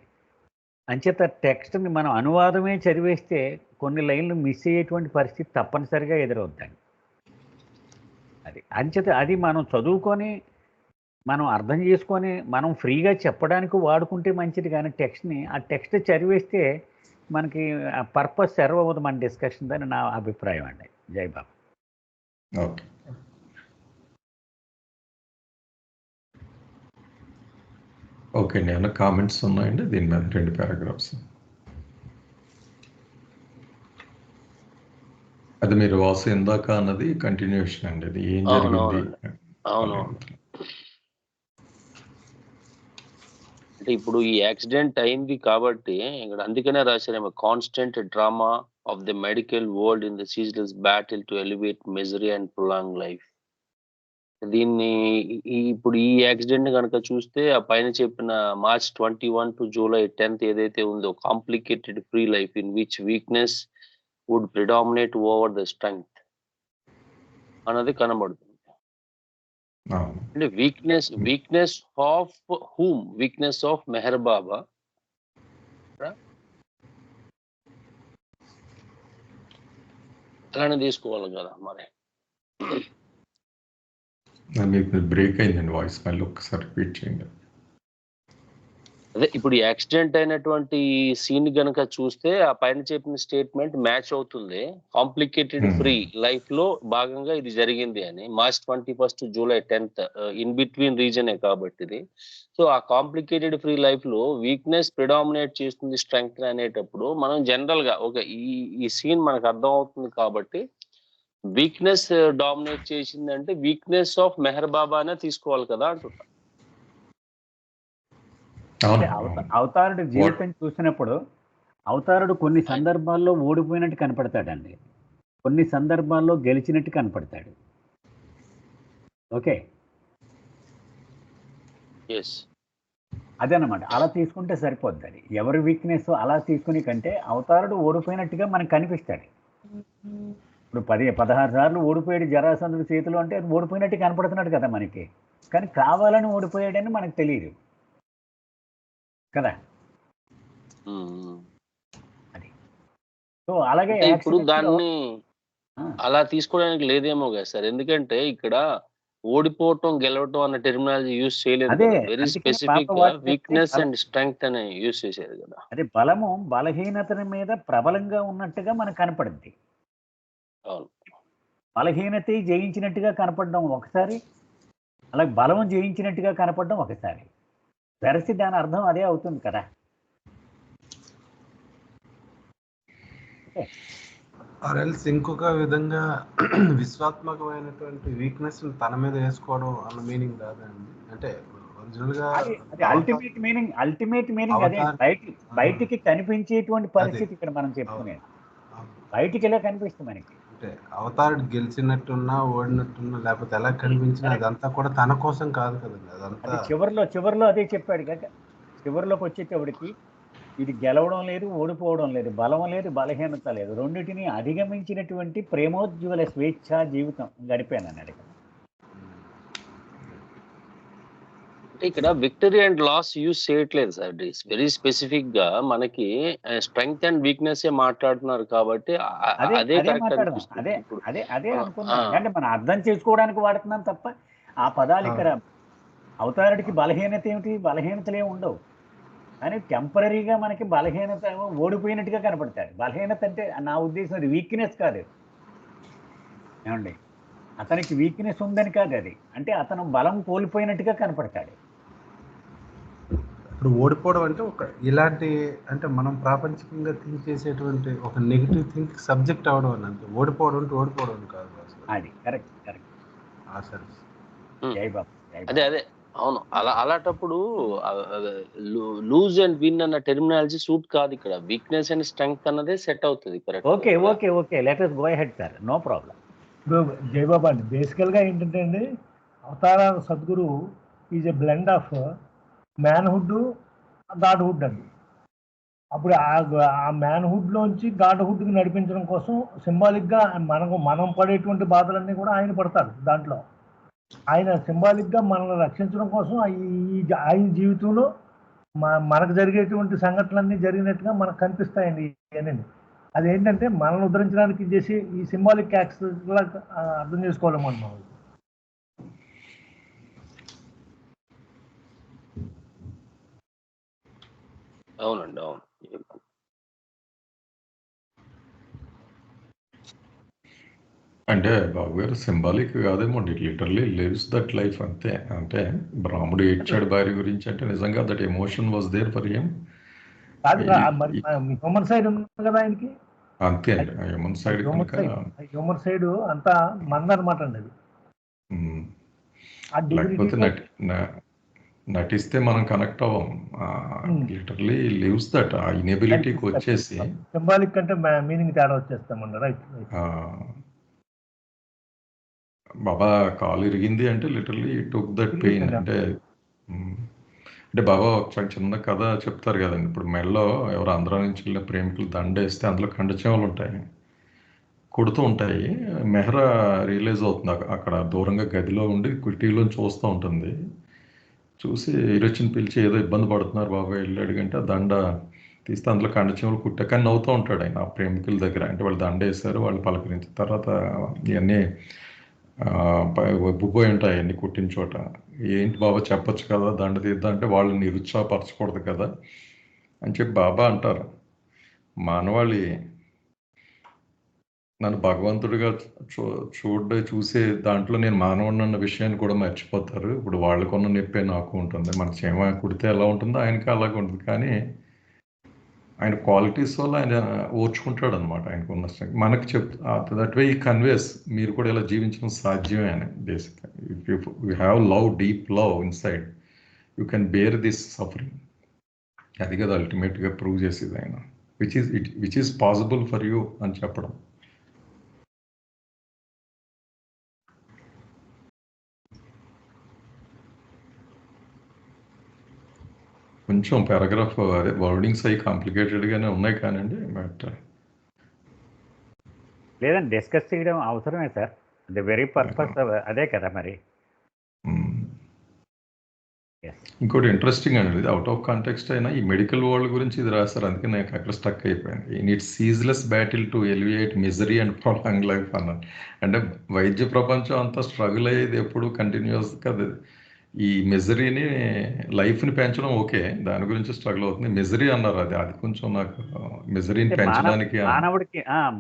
అంచేత టెక్స్ట్ని మనం అనువాదమే చదివేస్తే కొన్ని లైన్లు మిస్ అయ్యేటువంటి పరిస్థితి తప్పనిసరిగా ఎదురవుద్దండి. అంచేత అది మనం చదువుకొని మనం అర్థం చేసుకొని మనం ఫ్రీగా చెప్పడానికి వాడుకుంటే మంచిది, కానీ ఆ టెక్స్ట్ చదివేస్తే మనకి పర్పస్ సర్వ్ అవ్వదు మన డిస్కషన్ అని నా అభిప్రాయం అండి. జై బాబా. ఓకే, ఓకే అండి. ఏమైనా కామెంట్స్ ఉన్నాయండి దీని మీద? 2 పారాగ్రాఫ్స్. అది మీరు వాసు ఇందాక అన్నది కంటిన్యూషన్ అండి. అది ఏం జరిగింది? అవును. అంటే ఇప్పుడు ఈ యాక్సిడెంట్ అయింది కాబట్టి ఇక్కడ అందుకనే రాశారేమో, constant drama of the medical world in the ceaseless battle to alleviate misery and prolong life. దీన్ని ఇప్పుడు ఈ యాక్సిడెంట్ కనుక చూస్తే ఆ పైన చెప్పిన March 21 to July 10 ఏదైతే ఉందో, complicated free life in which weakness would predominate over the strength అన్నది కనబడుతుంది. అంటే weakness of whom? Weakness of Meher Baba. అలానే తీసుకోవాలి కదా మరి. మీకు బ్రేక్ అయిందండి వాయిస్, మళ్ళీ ఒక్కసారి రిపీట్ చేయండి. అదే ఇప్పుడు యాక్సిడెంట్ అయినటువంటి సీన్ గనక చూస్తే ఆ పైన చెప్పిన స్టేట్మెంట్ మ్యాచ్ అవుతుంది. కాంప్లికేటెడ్ ఫ్రీ లైఫ్ లో భాగంగా ఇది జరిగింది అని. March 21 to July 10 in between రీజనే కాబట్టి ఇది. సో ఆ కాంప్లికేటెడ్ ఫ్రీ లైఫ్ లో వీక్నెస్ ప్రిడామినేట్ చేస్తుంది స్ట్రెంగ్త్ అనేటప్పుడు మనం జనరల్ గా ఈ సీన్ మనకు అర్థం అవుతుంది కాబట్టి వీక్నెస్ డామినేట్ చేసిందంటే వీక్నెస్ ఆఫ్ మెహర్ బాబానే తీసుకోవాలి కదా అంటున్నా. అవతారుడు జీవితం చూసినప్పుడు అవతారుడు కొన్ని సందర్భాల్లో ఓడిపోయినట్టు కనపడతాడండి, కొన్ని సందర్భాల్లో గెలిచినట్టు కనపడతాడు. ఓకే, అదనమాట. అలా తీసుకుంటే సరిపోద్ది. అది ఎవరి వీక్నెస్ అలా తీసుకునే కంటే అవతారుడు ఓడిపోయినట్టుగా మనకు కనిపిస్తాడు. ఇప్పుడు 16 సార్లు ఓడిపోయాడు జరాసంధుడి చేతిలో అంటే అది ఓడిపోయినట్టు కనపడుతున్నాడు కదా మనకి, కానీ కావాలని ఓడిపోయాడని మనకు తెలియదు కదా. అది సో అలాగే అంటే ఇప్పుడు accident లో దాన్ని ఆ, అలా తీసుకోవడానికి లేదేమో కదా సార్. ఎందుకంటే ఇక్కడ ఓడిపోవటం, గెలవటం అన్న టెర్మినాలజీ యూజ్ చేయలేదు అదే కదా. వెరీ అందుకని పాప స్పెసిఫిక్ గా వాటి వీక్‌నెస్ అండ్ స్ట్రెంగ్త్ అని యూజ్ చేశారు కదా. అదే బలము బలహీనతల మీద ప్రబలంగా ఉన్నట్టుగా మనకు కనపడుద్ది. అవును. బలహీనత జయించినట్టుగా కనపడడం ఒకసారి, అలాగే బలం జయించినట్టుగా కనపడడం ఒకసారి. వెరసి దాని అర్థం అదే అవుతుంది కదా. ఆర్ఎల్స్ ఇంకొక విధంగా విశ్వాత్మకమైనటువంటి వీక్నెస్ తన మీద వేసుకోవడం అన్న మీనింగ్ రాదండి. అంటే ఒరిజినల్ గా అది అల్టిమేట్ మీనింగ్ అదే. బయటికి కనిపించేటువంటి పరిస్థితి ఇక్కడ మనం చెప్పుకునేది. బయటికి ఎలా కనిపిస్తుంది మనకి. అంటే అవతారుడు గెలిచినట్టున్నా ఓడినట్టున్నా లేకపోతే ఎలా కనిపించినా అదంతా కూడా తన కోసం కాదు కదండి. అదంతా అది చివరిలో అదే చెప్పాడు కదా. చివరిలోకి వచ్చేటప్పటికి ఇది గెలవడం లేదు, ఓడిపోవడం లేదు, బలం లేదు, బలహీనత లేదు, రెండింటిని అధిగమించినటువంటి ప్రేమోజ్వల స్వేచ్ఛ జీవితం గడిపాను అన్నాడు కదా. అంటే ఇక్కడ విక్టరీ అండ్ లాస్ యూజ్ చేయట్లేదు సార్. వెరీ స్పెసిఫిక్ గా మనకి స్ట్రెంగ్త్ అండ్ వీక్నెస్ ఏ మాట్లాడుతున్నారు కాబట్టి అదే కరెక్ట్ మాట్లాడదాం. అనిపిస్తుంది. ఇప్పుడు అదే అనుకున్నాం. అంటే మనం అర్థం చేసుకోవడానికి వాడుతున్నాం తప్ప ఆ పదాలు ఇక్కడ అవతారుడికి బలహీనత ఏమిటి, బలహీనతలు ఏమి ఉండవు. కానీ టెంపరీగా మనకి బలహీనత ఓడిపోయినట్టుగా కనపడతాడు. బలహీనత అంటే నా ఉద్దేశం అది వీక్నెస్ కాదు. ఏమండి, అతనికి వీక్నెస్ ఉందని కాదు అది. అంటే అతను బలం కోల్పోయినట్టుగా కనపడతాడు. ఇప్పుడు ఓడిపోవడం అంటే ఒక ఇలాంటి అంటే మనం ప్రాపంచికంగా థింక్ చేసేటువంటి ఒక నెగిటివ్ థింక్ సబ్జెక్ట్ అవడం అని అంటే ఓడిపోవడం అంటే ఓడిపోవడం కాదు అసలు. అది కరెక్ట్. ఆ సెన్స్. జై బాబు. అదే అవును. అలాంటప్పుడు లూజ్ అండ్ విన్ అన్న టెర్మినాలజీ సూట్ కాదు ఇక్కడ. వీక్నెస్ అండ్ స్ట్రెంగ్త్ అన్నదే సెట్ అవుతుంది. Correct. Okay let us go ahead sir, no problem. ఇప్పుడు జయబాబా అండి, బేసికల్గా ఏంటంటే అండి, అవతార సద్గురు is a blend of manhood, godhood అండి. అప్పుడు ఆ మ్యాన్హుడ్లోంచి గాడ్హుడ్కి నడిపించడం కోసం సింబాలిక్గా మనం పడేటువంటి బాధలన్నీ కూడా ఆయన పడతాడు దాంట్లో. ఆయన సింబాలిక్గా మనల్ని రక్షించడం కోసం ఆయన జీవితంలో మనకు జరిగేటువంటి సంఘటనలన్నీ జరిగినట్టుగా మనకు కనిపిస్తాయండి ఇవన్నీ. అదేంటంటే మనల్ని ఉద్ధరించడానికి చేసి ఈ సింబాలిక్ యాక్ట్స్ అర్థం చేసుకోవాలన్నమాట మనం. అవునండి, అవును. అంటే బాబు గారు సింబాలిక్ కాదేమో, లిటరలీ లివ్స్ దట్ లైఫ్ అంతే. అంటే రాముడు ఏడ్చాడు భార్య గురించి అంటే నిజంగా that emotion was there for him. కాదు, మరి హ్యూమన్ సైడ్ ఉంది కదా ఆయనకి. అంతే అండి, హ్యూమన్ సైడ్ కనుక హ్యూమన్ సైడ్ అంతా మందనమాట అండి అది. లేకపోతే నటిస్తే మనం కనెక్ట్ అవ్వం. లిటరలీ లివ్స్ దట్ ఆ ఇనెబిలిటీకి వచ్చేసి సింబాలిక్ అంటే మీనింగ్ తేడా వచ్చేస్తామండి. రైట్. బాబా కాలు ఇరిగింది అంటే లిటరలీ టుక్ దట్ పెయిన్. అంటే బాబా ఒక చిన్న కథ చెప్తారు కదండి. ఇప్పుడు మెడలో ఎవరు ఆంధ్రా నుంచి వెళ్ళిన ప్రేమికులు దండేస్తే అందులో కండచెమలు ఉంటాయి, కొడుతూ ఉంటాయి. మెహ్రా రియలైజ్ అవుతుంది అక్కడ దూరంగా గదిలో ఉండి కిటికీలోంచి చూస్తూ ఉంటుంది. చూసి ఈరొచ్చిని పిలిచి ఏదో ఇబ్బంది పడుతున్నారు బాబా వెళ్ళి అడిగంటే ఆ దండ తీస్తే అందులో కండచెమలు కుట్టాకని నవ్వుతూ ఉంటాడు ఆయన ఆ ప్రేమికుల దగ్గర. అంటే వాళ్ళు దండ వేశారు, వాళ్ళు పలకరించిన తర్వాత ఇవన్నీ బుబ్బోయి ఉంటాయి అన్ని కుట్టిన చోట. ఏంటి బాబా చెప్పొచ్చు కదా దండ తీద్దాం అంటే వాళ్ళని నిరుత్సాహపరచకూడదు కదా అని చెప్పి బాబా అంటారు. మానవాళి నన్ను భగవంతుడిగా చూసే దాంట్లో నేను మానవుడిని అన్న విషయాన్ని కూడా మర్చిపోతారు. ఇప్పుడు వాళ్ళకున్న నొప్పే నాకు ఉంటుంది. మన చేమ కుడితే ఎలా ఉంటుందో ఆయనకి అలాగే ఉంటుంది. కానీ ఆయన క్వాలిటీస్ వల్ల ఆయన ఓర్చుకుంటాడు అనమాట. ఆయనకు ఉన్న మనకి దట్ వే ఈ కన్వేస్ మీరు కూడా ఇలా జీవించడం సాధ్యమే అని. బేసిక్గా if you have love, deep love inside, you can bear this suffering. అది కదా అల్టిమేట్గా ప్రూవ్ చేసేది ఆయన, which is possible for you అని చెప్పడం. కొంచెం పారాగ్రాఫ్ అదే వర్డింగ్స్ అవి కాంప్లికేటెడ్గానే ఉన్నాయి కానండి. బట్ లేదండి, డిస్కస్ చేయడం అవసరమే సార్. ది వెరీ పర్పస్ అదే కదా మరి. ఇంకోటి ఇంట్రెస్టింగ్ అండి, ఇది అవుట్ ఆఫ్ కాంటెక్స్ట్ అయినా ఈ మెడికల్ వరల్డ్ గురించి ఇది రాస్తారు, అందుకే నాకు అక్కడ స్టక్ అయిపోయింది. In it ceaseless battle to alleviate misery and prolong life అన్నాను. అంటే వైద్య ప్రపంచం అంతా స్ట్రగుల్ అయ్యేది ఎప్పుడు కంటిన్యూస్ కదా. ఈ మిజరీని లైఫ్ని పెంచడం ఓకే, దాని గురించి స్ట్రగుల్ అవుతుంది. మిజరీ అన్నారు, అది కొంచెం నాకు మిజరీని అంటే పెంచడానికి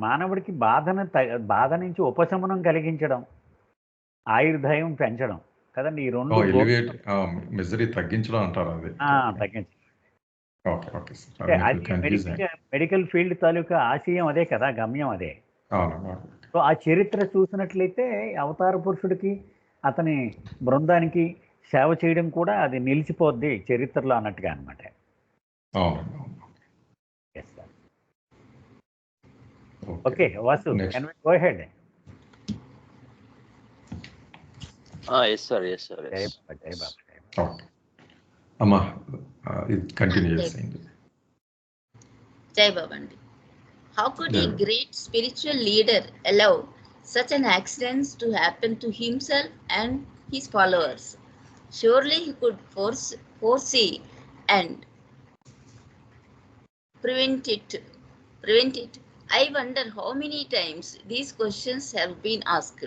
మానవుడికి బాధ నుంచి ఉపశమనం కలిగించడం, ఆయుర్దాయం పెంచడం కదండి ఈ రెండు ఎలివేట్ మిజరీ తగ్గించడం అంటారు అది. తగ్గించడం. ఓకే ఓకే అంటే సార్, అది కన్ఫ్యూజ్ మెడికల్ ఫీల్డ్ తాలూకా ఆశయం అదే కదా, గమ్యం అదే. అవును. సో ఆ చరిత్ర చూసినట్లయితే అవతార పురుషుడికి అతని బృందానికి సేవ చేయడం కూడా అది నిలిచిపోద్ది చరిత్రలో అన్నట్టుగా అనమాట. అవును. Okay Vasu, can we go ahead? Yes sir. జై బాబా. ఓకే అమ్మా, ఇది కంటిన్యూ చేసేయండి. జై బాబా అండి. How could a great spiritual leader allow such an accident to happen to himself and his followers? Surely he could foresee and prevent it. I wonder how many times these questions have been asked.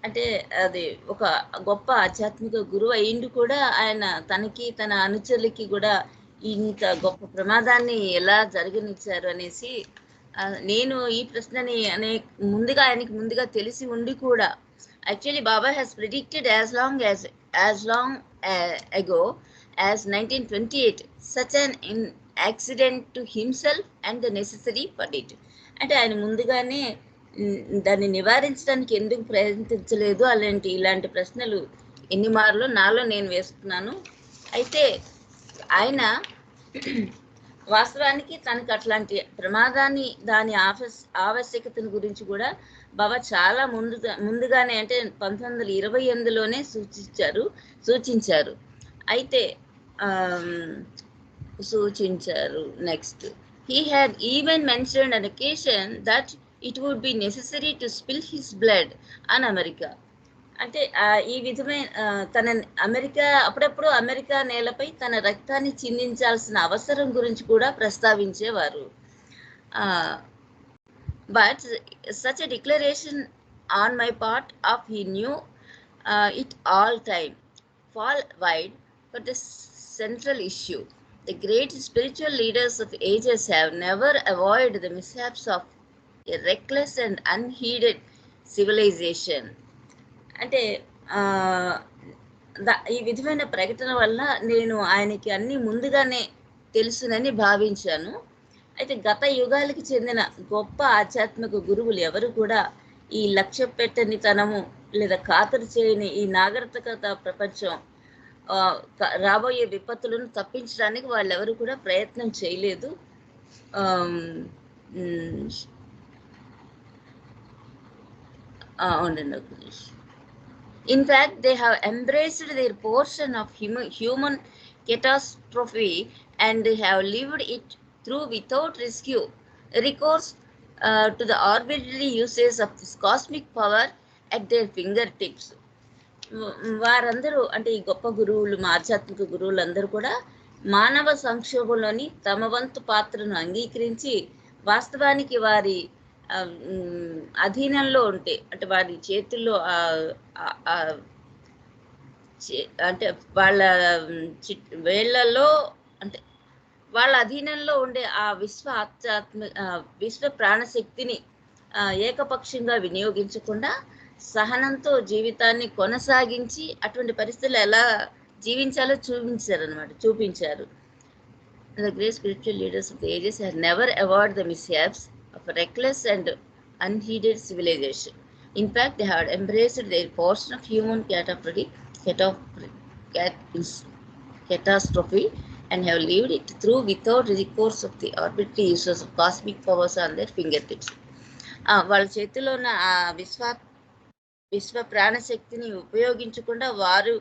అంటే అది ఒక గొప్ప ఆధ్యాత్మిక గురువు అయ్యిండు కూడా ఆయన తనకి తన అనుచరులకి కూడా ఇంత గొప్ప ప్రమాదాన్ని ఎలా జరగనిచ్చారు అనేసి, నేను ఈ ప్రశ్నని ఆయనకి ముందుగా తెలిసి ఉండి కూడా, actually Baba has predicted as long ago as 1928 such an accident to himself and the necessary for it. అంటే ఆయన ముందుగానే దాన్ని నివారించడానికి ఎందుకు ప్రయత్నించలేదు, ఇలాంటి ప్రశ్నలు ఎన్ని మార్లు నాలో నేను వేస్తున్నాను. అయితే ఆయన వాస్తవానికి తనకు అట్లాంటి ప్రమాదాన్ని దాని ఆవశ్యకతను గురించి కూడా బాబా చాలా ముందుగానే అంటే 1928లోనే సూచించారు. అయితే next he had even mentioned an occasion that it would be necessary to spill his blood on America. అంటే ఈ విధమైన అప్పుడప్పుడు అమెరికా నేలపై తన రక్తాన్ని చిందించాల్సిన అవసరం గురించి కూడా ప్రస్తావించేవారు. But such a declaration on my part of he knew it all time fall wide for the central issue. The great spiritual leaders of ages have never avoided the mishaps of a reckless and unheeded civilization. అంటే ఈ విధమైన ప్రకటన వల్ల నేను ఆయనకి అన్ని ముందుగానే తెలుసునని భావించాను. అయితే గత యుగాలకి చెందిన గొప్ప ఆధ్యాత్మిక గురువులు ఎవరు కూడా ఈ లక్ష్య పెట్టనితనము లేదా ఖాతరు చేయని ఈ నాగరికత ప్రపంచం రాబోయే విపత్తులను తప్పించడానికి వాళ్ళెవరు కూడా ప్రయత్నం చేయలేదు. In fact, they have embraced their portion of human catastrophe and have lived it through without recourse to the arbitrary uses of this cosmic power at their fingertips. వారందరూ అంటే ఈ గొప్ప గురువులు, ఆధ్యాత్మిక గురువులందరూ కూడా మానవ సంక్షోభంలోని తమ వంతు పాత్రను అంగీకరించి వాస్తవానికి వారి అధీనంలో ఉంటే, అంటే వారి చేతుల్లో అంటే వాళ్ళ వేళ్లలో అంటే వాళ్ళ అధీనంలో ఉండే ఆ విశ్వ ప్రాణశక్తిని ఏకపక్షంగా వినియోగించకుండా సహనంతో జీవితాన్ని కొనసాగించి అటువంటి పరిస్థితులు ఎలా జీవించాలో చూపించారు. The great spiritual leaders of the ages have never avoided the mishaps of a reckless and unheeded civilization. In fact, they have embraced their portion of human catastrophe and have lived it through without recourse of the arbitrary uses of cosmic powers on their fingertips. వాళ్ళ చేతిలో ఉన్న ఆ విశ్వ ప్రాణశక్తిని ఉపయోగించకుండా వారు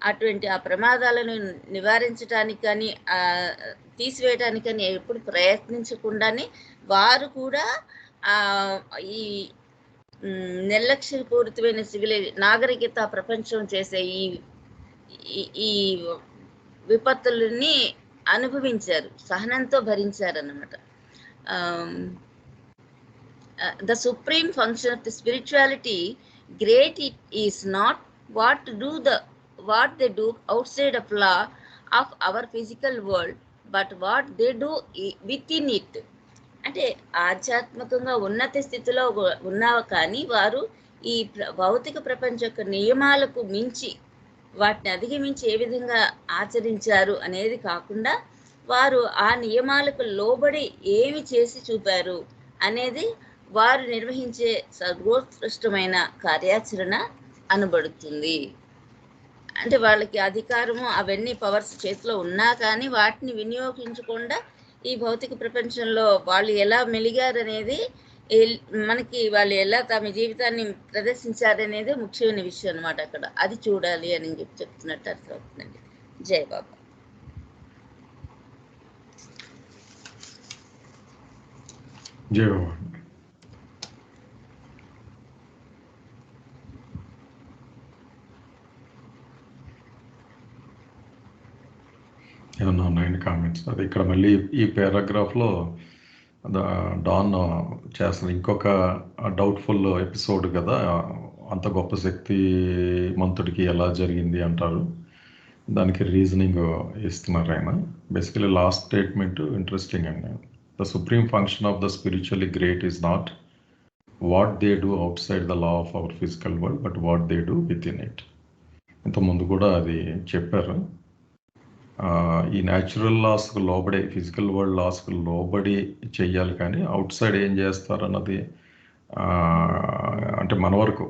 అటువంటి ఆ ప్రమాదాలను నివారించడానికి కానీ తీసివేయడానికి కానీ ఎప్పుడు ప్రయత్నించకుండానే వారు కూడా ఈ నిర్లక్ష్యపూరితమైన నాగరికత ప్రపంచం చేసే ఈ విపత్తులని అనుభవించారు, సహనంతో భరించారు అన్నమాట. The supreme function of the spirituality great it is not what they do outside of law of our physical world, but what they do within it. అంటే ఆధ్యాత్మికంగా ఉన్నత స్థితిలో ఉన్నావు, కానీ వారు ఈ భౌతిక ప్రపంచ యొక్క నియమాలకు మించి వాటిని అధిగమించి ఏ విధంగా ఆచరించారు అనేది కాకుండా వారు ఆ నియమాలకు లోబడి ఏమి చేసి చూపారు అనేది వారు నిర్వహించే సర్వోత్కృష్టమైన కార్యాచరణ అనబడుతుంది. అంటే వాళ్ళకి అధికారము అవన్నీ పవర్స్ చేతిలో ఉన్నా కానీ వాటిని వినియోగించకుండా ఈ భౌతిక ప్రపంచంలో వాళ్ళు ఎలా మెలిగారు అనేది, మనకి వాళ్ళు ఎలా తమ జీవితాన్ని ప్రదర్శించారనేది ముఖ్యమైన విషయం అనమాట. అక్కడ అది చూడాలి అని చెప్తున్నట్టు అర్థమవుతుందండి. జై బాబా. జై బాబా. ఏమన్నా ఉన్నాయండి కామెంట్స్? అది ఇక్కడ మళ్ళీ ఈ పారాగ్రాఫ్లో డాన్ చేస్తున్న ఇంకొక డౌట్ఫుల్ ఎపిసోడ్ కదా, అంత గొప్ప శక్తి మంతుడికి ఎలా జరిగింది అంటారు, దానికి రీజనింగ్ ఇస్తున్నారు ఆయన. బేసికలీ లాస్ట్ స్టేట్మెంట్ ఇంట్రెస్టింగ్ అండి. The supreme function of the spiritually great is not what they do out side the law of our physical world, but what they do with in it. ఇంతకుముందు కూడా అది చెప్పారు. ఈ natural లాస్కు లోబడి, physical world లాస్కు లోబడి చెయ్యాలి, కానీ అవుట్ సైడ్ ఏం చేస్తారన్నది అంటే మన వరకు,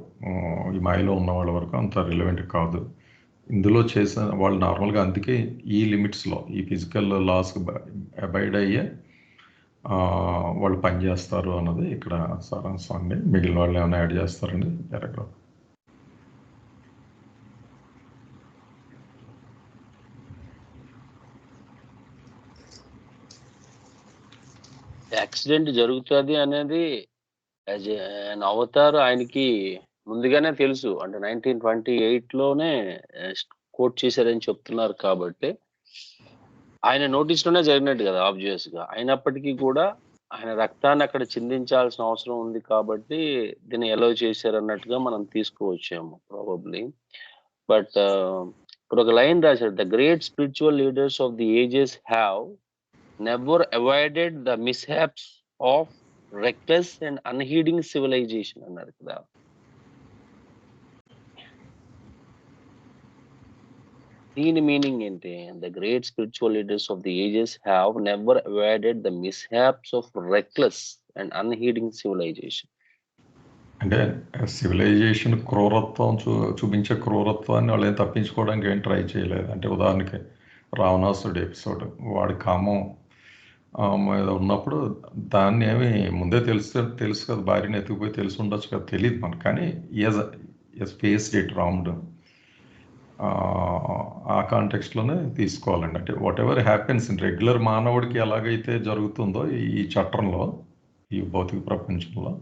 ఈ మాయలో ఉన్న వాళ్ళ వరకు అంత రిలవెంట్ కాదు. ఇందులో చేసిన వాళ్ళు నార్మల్గా అందుకే ఈ లిమిట్స్లో, ఈ ఫిజికల్ లాస్కు అబైడ్ అయ్యే వాళ్ళు పనిచేస్తారు అన్నది ఇక్కడ సారాంశం అండి. మిగిలిన వాళ్ళు ఏమైనా యాడ్ చేస్తారండి పారాగ్రాఫ్? యాక్సిడెంట్ జరుగుతుంది అనేది యాజ్ అన్ అవతార్ ఆయనకి ముందుగానే తెలుసు. అంటే 1928లోనే కోట్ చేశారని చెప్తున్నారు కాబట్టి ఆయన నోటీస్ లోనే జరిగినట్టు కదా ఆబ్వియస్ గా. అయినప్పటికీ కూడా ఆయన రక్తాన్ని అక్కడ చిందించాల్సిన అవసరం ఉంది కాబట్టి దీన్ని ఎలో చేశారు అన్నట్టుగా మనం తీసుకోవచ్చాము ప్రాబబ్లీ. బట్ ఇప్పుడు ఒక లైన్ రాశారు, the great spiritual leaders of the ages have never avoided the mishaps of reckless and unheeding civilization అన్నారు కదా. దీని మీనింగ్ ఏంటి? the great spiritual leaders of the ages have never avoided the mishaps of reckless and unheeding civilization. అంటే civilisation క్రూరత్వం చూపించే క్రూరత్వాన్ని వాళ్ళు ఏం తప్పించుకోవడానికి ఏం ట్రై చేయలేదు. అంటే ఉదాహరణకి రావణాసుడు ఎపిసోడ్, వాడి కామం మీద ఉన్నప్పుడు దాన్ని ఏమి ముందే తెలుసు కదా, భార్యని ఎత్తుకుపోయి తెలిసి ఉండొచ్చు కదా, తెలియదు మనకు, కానీ ఎస్ ఫేస్డ్ ఇట్ రామ్డ్. ఆ కాంటెక్స్ట్లోనే తీసుకోవాలండి. అంటే what ever happens in regular మానవుడికి ఎలాగైతే జరుగుతుందో ఈ చట్టంలో, ఈ భౌతిక ప్రపంచంలో,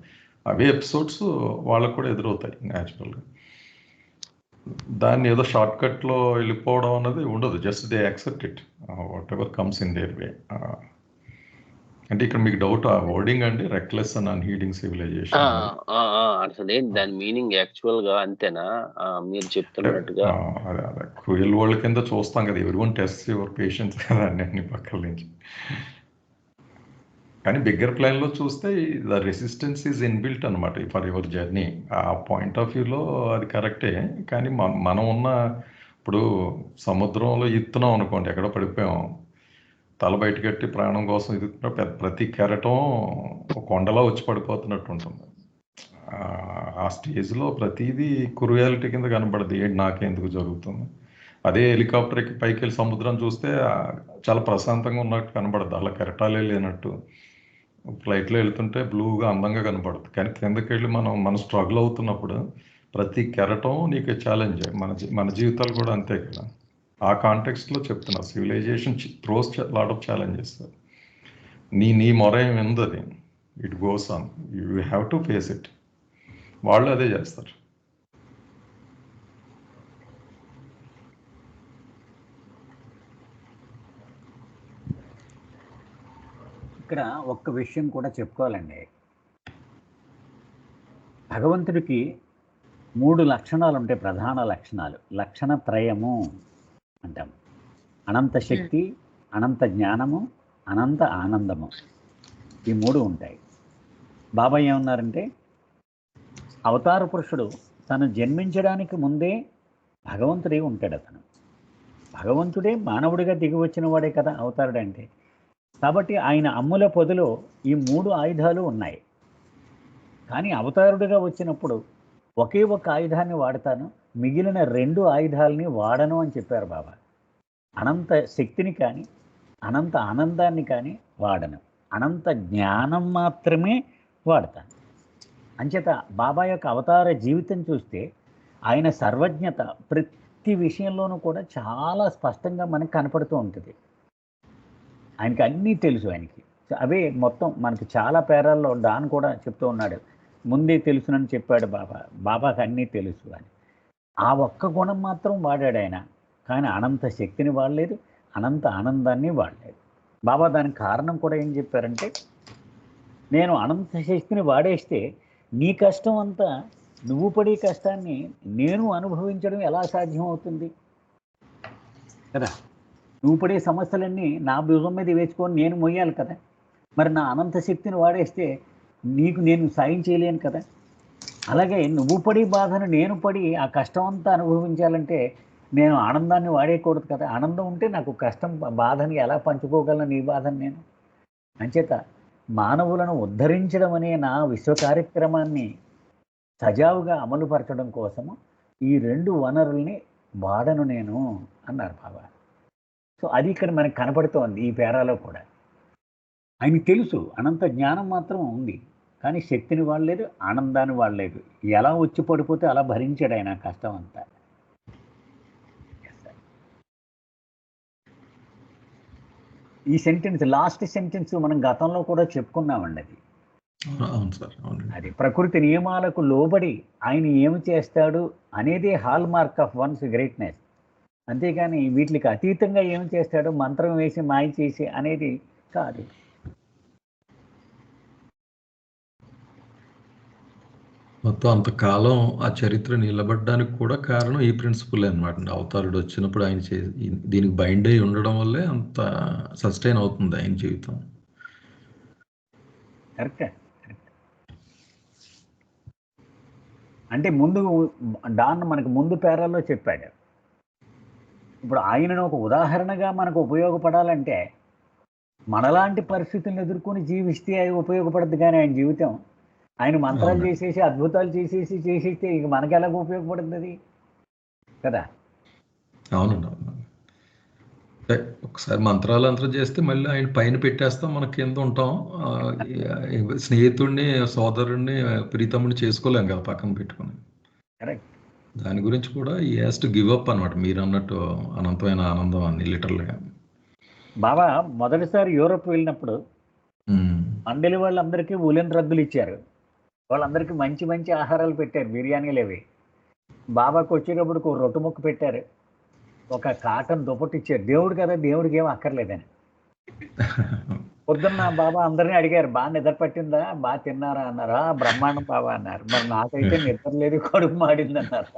అవే ఎపిసోడ్స్ వాళ్ళకు కూడా ఎదురవుతాయి న్యాచురల్గా. దాన్ని ఏదో షార్ట్ కట్లో వెళ్ళిపోవడం అన్నది ఉండదు. Just they accept it what ever comes in there వే. అంటే ఇక్కడ మీకు డౌట్ ఆ వర్డింగ్ అండి, రెక్లెస్ అండ్ అన్హీడింగ్ సివిలైజేషన్ అసలు ఏంటి దాని మీనింగ్ యాక్చువల్ గా? అంతేనా మీరు చెప్తున్నట్టుగా? అదే క్రూయల్ వరల్డ్ కింద చూస్తాం కదా, ఎవరి వన్ టెస్ట్ యువర్ పేషెన్స్ కదా అన్ని పక్కల నుంచి. కానీ బిగ్గర్ ప్లాన్లో చూస్తే ద రెసిస్టెన్స్ ఈజ్ ఇన్బిల్ట్ అనమాట ఫర్ యువర్ జర్నీ. ఆ పాయింట్ ఆఫ్ వ్యూలో అది కరెక్టే. కానీ మనం ఉన్న ఇప్పుడు సముద్రంలో ఈత్తున్నాం అనుకోండి, ఎక్కడో పడిపోయాం, తల బయట కట్టి ప్రాణం కోసం ఇది ప్రతి కెరటం కొండలా వచ్చి పడిపోతున్నట్టు ఉంటుంది. ఆ స్టేజ్లో ప్రతిదీ క్రూయాలిటీ కింద కనబడదు, ఏంటి నాకెందుకు జరుగుతుంది. అదే హెలికాప్టర్ ఎక్కి పైకి వెళ్ళి సముద్రం చూస్తే చాలా ప్రశాంతంగా ఉన్నట్టు కనబడదు, అలా కెరటాలే లేనట్టు. ఫ్లైట్లో వెళ్తుంటే బ్లూగా అందంగా కనబడుతుంది, కానీ కిందకి వెళ్ళి మనం స్ట్రగుల్ అవుతున్నప్పుడు ప్రతి కెరటం నీకు ఛాలెంజ్. మన జీవితాలు కూడా అంతే కదా. ఆ కాంటెక్స్ట్లో చెప్తున్నా, civilization throws lot of challenges. నీ మొర ఏమి ఉంది, అది it goes on, you have to face it. వాళ్ళు అదే చేస్తారు. ఇక్కడ ఒక్క విషయం కూడా చెప్పుకోవాలండి. భగవంతుడికి 3 లక్షణాలు ఉంటాయి, ప్రధాన లక్షణాలు. లక్షణత్రయము అంటాం. అనంత శక్తి, అనంత జ్ఞానము, అనంత ఆనందము. ఈ 3 ఉంటాయి. బాబా ఏమన్నారంటే, అవతార పురుషుడు తను జన్మించడానికి ముందే భగవంతుడే ఉంటాడు. అతను భగవంతుడే మానవుడిగా దిగి వచ్చిన వాడే కదా అవతారుడు అంటే. కాబట్టి ఆయన అమ్ముల పొదిలో ఈ 3 ఆయుధాలు ఉన్నాయి. కానీ అవతారుడిగా వచ్చినప్పుడు ఒకే ఒక ఆయుధాన్ని వాడతాను, మిగిలిన 2 ఆయుధాలని వాడను అని చెప్పారు బాబా. అనంత శక్తిని కానీ అనంత ఆనందాన్ని కానీ వాడను, అనంత జ్ఞానం మాత్రమే వాడతాను. అంచేత బాబా యొక్క అవతార జీవితం చూస్తే ఆయన సర్వజ్ఞత ప్రతి విషయంలోనూ కూడా చాలా స్పష్టంగా మనకు కనపడుతూ ఉంటుంది. ఆయనకి అన్నీ తెలుసు. ఆయనకి అవే మొత్తం మనకి చాలా పేరాల్లో డాన్ కూడా చెప్తూ ఉన్నాడు, ముందే తెలుసునని చెప్పాడు బాబా, బాబాకి అన్నీ తెలుసు అని. ఆ ఒక్క గుణం మాత్రం వాడాడు ఆయన. కానీ అనంత శక్తిని వాడలేదు, అనంత ఆనందాన్ని వాడలేదు. బాబా దానికి కారణం కూడా ఏం చెప్పారంటే, నేను అనంత శక్తిని వాడేస్తే నీ కష్టం అంతా, నువ్వు పడే కష్టాన్ని నేను అనుభవించడం ఎలా సాధ్యం అవుతుంది కదా. నువ్వు పడే సమస్యలన్నీ నా భుజం మీద వేసుకొని నేను మొయ్యాలి కదా. మరి నా అనంత శక్తిని వాడేస్తే నీకు నేను సాయం చేయలేను కదా. అలాగే నువ్వు పడి బాధను నేను పడి ఆ కష్టం అంతా అనుభవించాలంటే నేను ఆనందాన్ని వాడేయకూడదు కదా. ఆనందం ఉంటే నాకు కష్టం బాధని ఎలా పంచుకోగలను నీ బాధను నేను. అంచేత మానవులను ఉద్ధరించడం అనే నా విశ్వ కార్యక్రమాన్ని సజావుగా అమలుపరచడం కోసము ఈ 2 వనరుల్ని వాడను నేను అన్నారు బాబా. సో అది ఇక్కడ మనకు కనపడుతోంది ఈ పేరాలో కూడా. ఆయనకి తెలుసు అనంత జ్ఞానం మాత్రం ఉంది, కానీ శక్తిని వాడలేదు, ఆనందాన్ని వాడలేదు. ఎలా వచ్చి పడిపోతే అలా భరించాడు ఆయన కష్టం అంతా. ఈ సెంటెన్స్, లాస్ట్ సెంటెన్స్ మనం గతంలో కూడా చెప్పుకున్నామండి. అది ప్రకృతి నియమాలకు లోబడి ఆయన ఏమి చేస్తాడు అనేది hall mark of once greatness. అంతేగాని వీటికి అతీతంగా ఏమి చేస్తాడు, మంత్రం వేసి మాయ చేసి అనేది కాదు. మొత్తం అంతకాలం ఆ చరిత్ర నిలబడడానికి కూడా కారణం ఈ ప్రిన్సిపల్ అనమాట. అవతారుడు వచ్చినప్పుడు ఆయన దీనికి బైండ్ అయి ఉండడం వల్లే అంత సస్టైన్ అవుతుంది ఆయన జీవితం. కరెక్టే. అంటే ముందు డాన్ మనకు ముందు పేరాల్లో చెప్పాడు. ఇప్పుడు ఆయనను ఒక ఉదాహరణగా మనకు ఉపయోగపడాలంటే మనలాంటి పరిస్థితులను ఎదుర్కొని జీవిస్తే అది ఉపయోగపడదు. కానీ ఆయన జీవితం, ఆయన మంత్రాలు చేసేసి అద్భుతాలు చేసేస్తే ఇక మనకి ఎలాగ ఉపయోగపడుతుంది కదా. అవునండి, అవును. ఒకసారి మంత్రాలు అంతరం చేస్తే మళ్ళీ ఆయన పైన పెట్టేస్తాం, మన కింద ఉంటాం. స్నేహితుడిని, సోదరుడిని, ప్రీతముడిని చేసుకోలేం కదా పక్కన పెట్టుకుని. కరెక్ట్. దాని గురించి కూడా ఈ హ్యాస్ టు గివ్ అప్ అనమాట. మీరు అన్నట్టు అనంతమైన ఆనందం అని లిటరల్గా. బాబా మొదటిసారి యూరోప్ వెళ్ళినప్పుడు మండలి వాళ్ళందరికీ ఉలెన్ రగ్గులు ఇచ్చారు. వాళ్ళందరికీ మంచి మంచి ఆహారాలు పెట్టారు, బిర్యానీలు అవి. బాబాకు వచ్చేటప్పుడు ఒక రొట్టె ముక్క పెట్టారు, ఒక కాటన్ దుప్పటి ఇచ్చారు. దేవుడు కదా, దేవుడికి ఏం అక్కర్లేదని. పొద్దున్న బాబా అందరినీ అడిగారు, బాగా నిద్ర పట్టిందా, బాగా తిన్నారా అన్నారా. బ్రహ్మాండం బాబా అన్నారు. మరి నాకైతే నిద్ర లేదు, కడుపు మాడింది అన్నారు.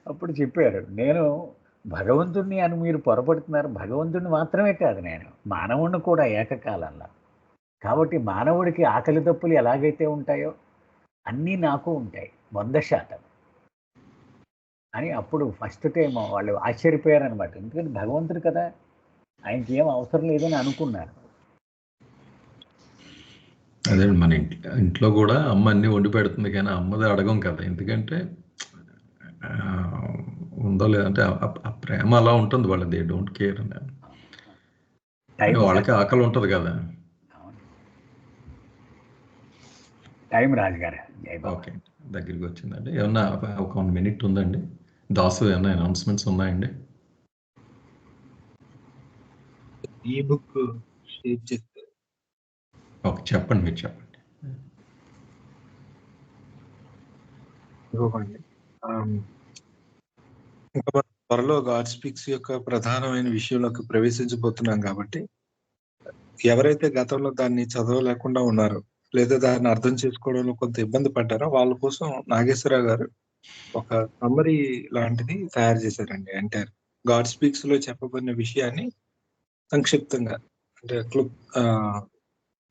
అప్పుడు చెప్పారు, నేను భగవంతుడిని అని మీరు పొరపడుతున్నారు. భగవంతుడిని మాత్రమే కాదు, నేను మానవుడిని కూడా ఏకకాలంలో. కాబట్టి మానవుడికి ఆకలి తప్పులు ఎలాగైతే ఉంటాయో అన్నీ నాకు ఉంటాయి 100% అని అప్పుడు ఫస్ట్ టైం వాళ్ళు ఆశ్చర్యపోయారు అనమాట. ఎందుకంటే భగవంతుడు కదా, ఆయనకి ఏం అవసరం లేదని అనుకున్నారు. అదే మన ఇంట్లో కూడా అమ్మ అన్ని వండి పెడుతుంది, కానీ అమ్మది అడగం కదా. ఎందుకంటే ఉందో లేదంటే ఆ ప్రేమ అలా ఉంటుంది వాళ్ళది. దే డోంట్ కేర్ అని. వాళ్ళకి ఆకలి ఉంటుంది కదా. టైం రాజుగారు. ఓకే, దగ్గరికి వచ్చిందండి. ఏమన్నా ఒక 1 minute ఉందండి. దాసు ఏమన్నా అనౌన్స్మెంట్స్ ఉన్నాయండి? ఈ బుక్ షేర్ చేస్తారు. ఓకే, చెప్పండి, మీరు చెప్పండి. ఇంకా త్వరలో గాడ్ స్పీక్స్ యొక్క ప్రధానమైన విషయంలోకి ప్రవేశించబోతున్నాం కాబట్టి ఎవరైతే గతంలో దాన్ని చదవలేకుండా ఉన్నారో లేదా దాన్ని అర్థం చేసుకోవడంలో కొంత ఇబ్బంది పడ్డారో వాళ్ళ కోసం నాగేశ్వరరావు గారు ఒక సమ్మరీ లాంటిది తయారు చేశారండి. అంటే గాడ్ స్పీక్స్ లో చెప్పబడిన విషయాన్ని సంక్షిప్తంగా అంటే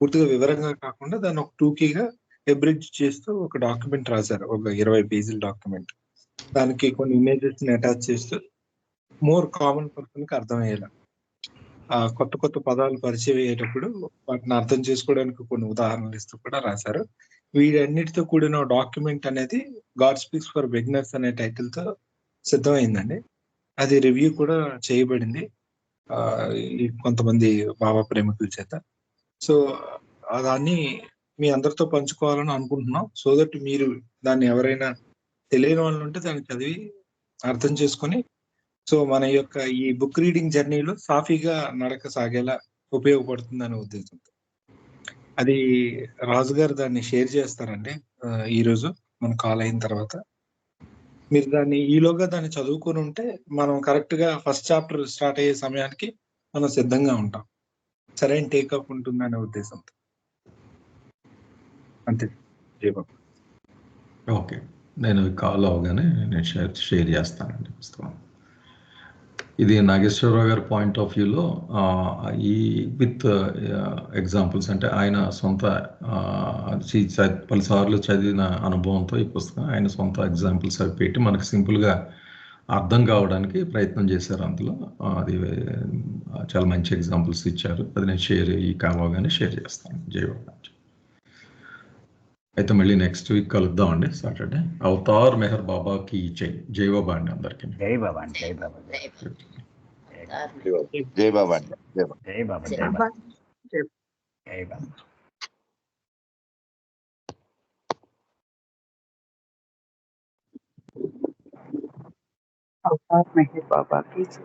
పూర్తిగా వివరంగా కాకుండా దాన్ని ఒక టూకీగా ఎబ్రిడ్జ్ చేస్తూ ఒక డాక్యుమెంట్ రాశారు. ఒక 20 పేజీల డాక్యుమెంట్. దానికి కొన్ని ఇమేజెస్ ని అటాచ్ చేస్తూ మోర్ కామన్ పర్సన్ కి అర్థమయ్యేలా కొత్త కొత్త పదాలు పరిచయం అయ్యేటప్పుడు వాటిని అర్థం చేసుకోవడానికి కొన్ని ఉదాహరణలు ఇస్తూ కూడా రాశారు. వీటన్నిటితో కూడిన డాక్యుమెంట్ అనేది గాడ్ స్పీక్స్ ఫర్ బిగినర్స్ అనే టైటిల్ తో సిద్ధమైందండి. అది రివ్యూ కూడా చేయబడింది ఈ కొంతమంది బాబా ప్రేమికుల చేత. సో దాన్ని మీ అందరితో పంచుకోవాలని అనుకుంటున్నాం. సో దట్ మీరు దాన్ని ఎవరైనా తెలియని వాళ్ళు ఉంటే దాన్ని చదివి అర్థం చేసుకొని సో మన యొక్క ఈ బుక్ రీడింగ్ జర్నీలో సాఫీగా నడక సాగేలా ఉపయోగపడుతుంది అనే ఉద్దేశంతో అది రాజు గారు దాన్ని షేర్ చేస్తారండి. ఈరోజు మన కాల్ అయిన తర్వాత మీరు దాన్ని ఈలోగా దాన్ని చదువుకొని ఉంటే మనం కరెక్ట్ గా ఫస్ట్ చాప్టర్ స్టార్ట్ అయ్యే సమయానికి మనం సిద్ధంగా ఉంటాం. సరైన టేకప్ ఉంటుంది అనే ఉద్దేశంతో అంతే. జయబాబు. ఓకే, నేను కాల్ అవగానే నేను షేర్ చేస్తానండి పుస్తకం. ఇది నాగేశ్వరరావు గారి పాయింట్ ఆఫ్ వ్యూలో ఈ విత్ ఎగ్జాంపుల్స్ అంటే ఆయన సొంత పలుసార్లు చదివిన అనుభవంతో ఈ పుస్తకం ఆయన సొంత ఎగ్జాంపుల్స్ అవి పెట్టి మనకు సింపుల్గా అర్థం కావడానికి ప్రయత్నం చేశారు. అందులో అది చాలా మంచి ఎగ్జాంపుల్స్ ఇచ్చారు. అది నేను ఈ కావాగానే షేర్ చేస్తాను. జయబాబా. అయితే మళ్ళీ నెక్స్ట్ వీక్ కలుద్దామండి సాటర్డే. అవతార్ మెహర్ బాబాకి జై బాబా అండి అందరికి. జై బాబా అండి. జై బాబా. జై బాబా అండి. జై బాబా. జై బాబా. జై బాబా. అవతార్ మెహర్ బాబాకి జై.